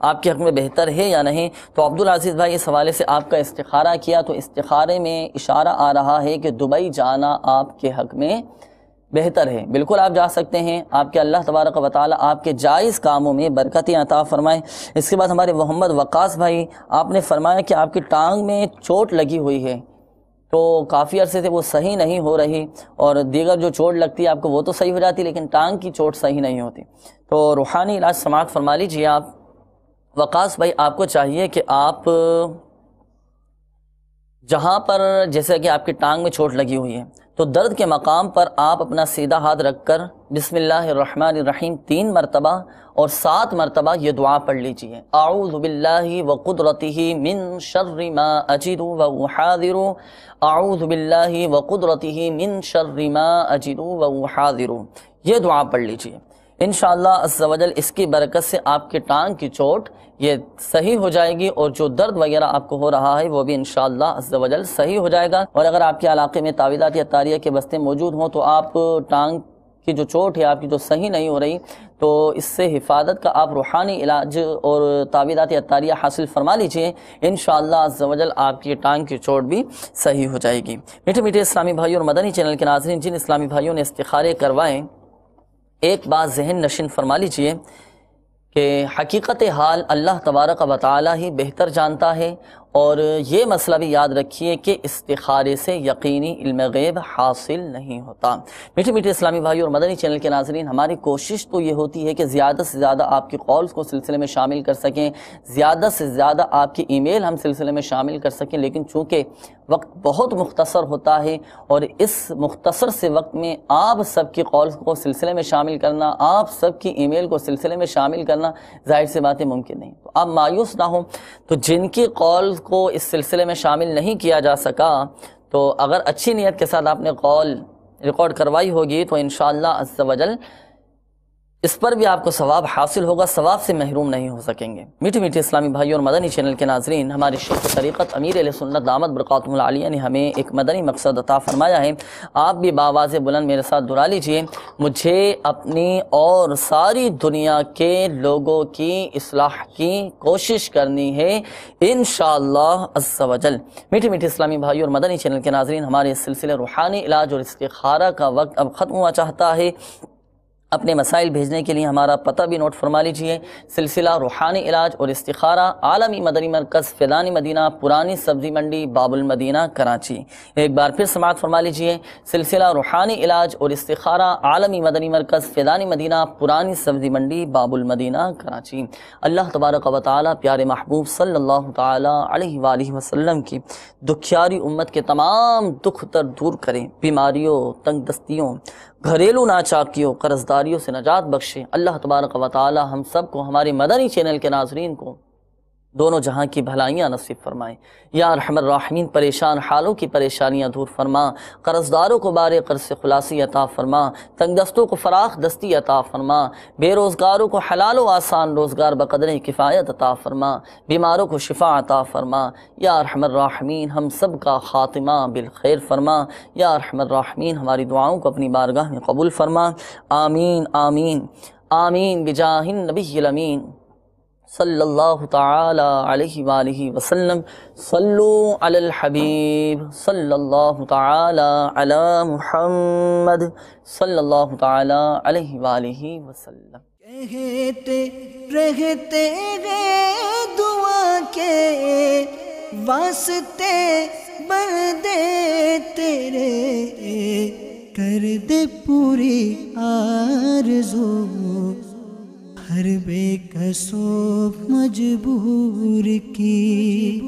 آپ کے حق میں بہتر ہے یا نہیں؟ تو عبدالعزیز بھائی اس حوالے سے آپ کا استخارہ کیا، تو استخارے میں اشارہ آ رہا ہے کہ دبئی جانا آپ کے حق میں بہتر ہے، بالکل آپ جا سکتے ہیں، آپ کے اللہ تبارک و تعالیٰ آپ کے جائز کاموں میں برکتیں عطا فرمائیں۔ اس کے بعد ہمارے محمد وقاص بھائی آپ نے فرمایا کہ آپ کی ٹانگ میں چوٹ لگی ہوئی ہے، تو کافی عرصے سے وہ صحیح نہیں ہو رہی، اور دیگر جو چوٹ لگتی ہے آپ کو وہ تو صحیح ہو جاتی، لیکن ٹانگ کی چوٹ صحیح نہیں ہوتی۔ تو روحانی علاج سماعت فرما لیجیے آپ۔ وقاص بھائی آپ کو چاہیے کہ آپ جہاں پر جیسے کہ آپ کی ٹانگ میں چوٹ لگی ہوئی ہے، تو درد کے مقام پر آپ اپنا سیدھا ہاتھ رکھ کر بسم اللہ الرحمن الرحیم 3 مرتبہ اور 7 مرتبہ یہ دعا پڑھ لیجیے، اعوذ باللہ وقدرتہ من شر ما اجد واحاذر، اعوذ باللہ وقدرتہ من شر ما اجد واحاذر، یہ دعا پڑھ لیجیے۔ انشاءاللہ عز و جل اس کی برکت سے آپ کی ٹانگ کی چوٹ یہ صحیح ہو جائے گی، اور جو درد وغیرہ آپ کو ہو رہا ہے وہ بھی انشاءاللہ عز و جل صحیح ہو جائے گا۔ اور اگر آپ کے علاقے میں تعویذات یا عطاریہ کے بستے موجود ہوں تو آپ ٹانگ کی جو چوٹ ہے آپ کی جو صحیح نہیں ہو رہی، تو اس سے حفاظت کا آپ روحانی علاج اور تعویذات عطاریہ حاصل فرما لیجئے، انشاءاللہ عز و جل آپ کی ٹانگ کی چوٹ بھی صحیح ہو جائے گی۔ میٹھے میٹھے اسلامی بھائیوں اور مدنی چینل کے ناظرین، جن اسلامی بھائیوں نے استخارے کروائیں، ایک بات ذہن نشین فرما لیجئے کہ حقیقت حال اللہ تبارک و تعالی ہی بہتر جانتا ہے، اور یہ مسئلہ بھی یاد رکھیے کہ استخارے سے یقینی علم غیب حاصل نہیں ہوتا۔ میٹھے میٹھے اسلامی بھائی اور مدنی چینل کے ناظرین، ہماری کوشش تو یہ ہوتی ہے کہ زیادہ سے زیادہ آپ کی کالز کو سلسلے میں شامل کر سکیں، زیادہ سے زیادہ آپ کی ای میل ہم سلسلے میں شامل کر سکیں، لیکن چونکہ وقت بہت مختصر ہوتا ہے اور اس مختصر سے وقت میں آپ سب کی کالز کو سلسلے میں شامل کرنا، آپ سب کی ای میل کو سلسلے میں شامل کرنا ظاہر سی باتیں ممکن نہیں۔ تو آپ مایوس نہ ہوں، تو جن کی کالز کو اس سلسلے میں شامل نہیں کیا جا سکا، تو اگر اچھی نیت کے ساتھ آپ نے کال ریکارڈ کروائی ہوگی تو انشاءاللہ عز و جل اس پر بھی آپ کو ثواب حاصل ہوگا، ثواب سے محروم نہیں ہو سکیں گے۔ میٹھے میٹھے اسلامی بھائی اور مدنی چینل کے ناظرین، ہمارے شیخ طریقت امیر اہل سنت دامت برکاتہم العالیہ نے ہمیں ایک مدنی مقصد عطا فرمایا ہے۔ آپ بھی بآواز بلند میرے ساتھ دہرا لیجئے، مجھے اپنی اور ساری دنیا کے لوگوں کی اصلاح کی کوشش کرنی ہے انشاءاللہ عز و جل۔ میٹھے میٹھے اسلامی بھائی اور مدنی چینل کے ناظرین، ہمارے سلسلے روحانی علاج اور استخارہ کا وقت اب ختم ہوا چاہتا ہے۔ اپنے مسائل بھیجنے کے لیے ہمارا پتہ بھی نوٹ فرما لیجئے، سلسلہ روحانی علاج اور استخارہ، عالمی مدنی مرکز فیضانی مدینہ، پرانی سبزی منڈی، باب المدینہ، کراچی۔ ایک بار پھر سماعت فرما لیجئے، سلسلہ روحانی علاج اور استخارہ، عالمی مدنی مرکز فیضانی مدینہ، پرانی سبزی منڈی، باب المدینہ، کراچی۔ اللہ تبارک و تعالی پیارے محبوب صلی اللہ تعالی علیہ وآلہ وسلم کی دکھیاری امت کے تمام دکھ دور کریں، بیماریوں، تنگ دستیوں، گھریلو ناچاکیوں، قرضداریوں سے نجات بخشے۔ اللہ تبارک و تعالی ہم سب کو، ہمارے مدنی چینل کے ناظرین کو دونوں جہاں کی بھلائیاں نصیب فرمائے۔ یا ارحم الراحمین، پریشان حالوں کی پریشانیاں دور فرما، قرضداروں کو بار قرض سے خلاصی عطا فرما، تنگ دستوں کو فراخ دستی عطا فرما، بے روزگاروں کو حلال و آسان روزگار بقدر کفایت عطا فرما، بیماروں کو شفا عطا فرما۔ یا ارحم الراحمین، ہم سب کا خاتمہ بالخیر فرما۔ یا ارحم الراحمین، ہماری دعاؤں کو اپنی بارگاہ میں قبول فرما۔ آمین آمین آمین بجاہ النبی الامین صلی اللہ تعالی علیہ وآلہ وسلم۔ صلو علی الحبیب صلی اللہ تعالی علی محمد صلی اللہ تعالی علیہ وآلہ وسلم۔ کہتے رہتے گئے دعا کے واسطے بندے تیرے، کر دے پوری آرزو ہر بے کسو مجبور کی۔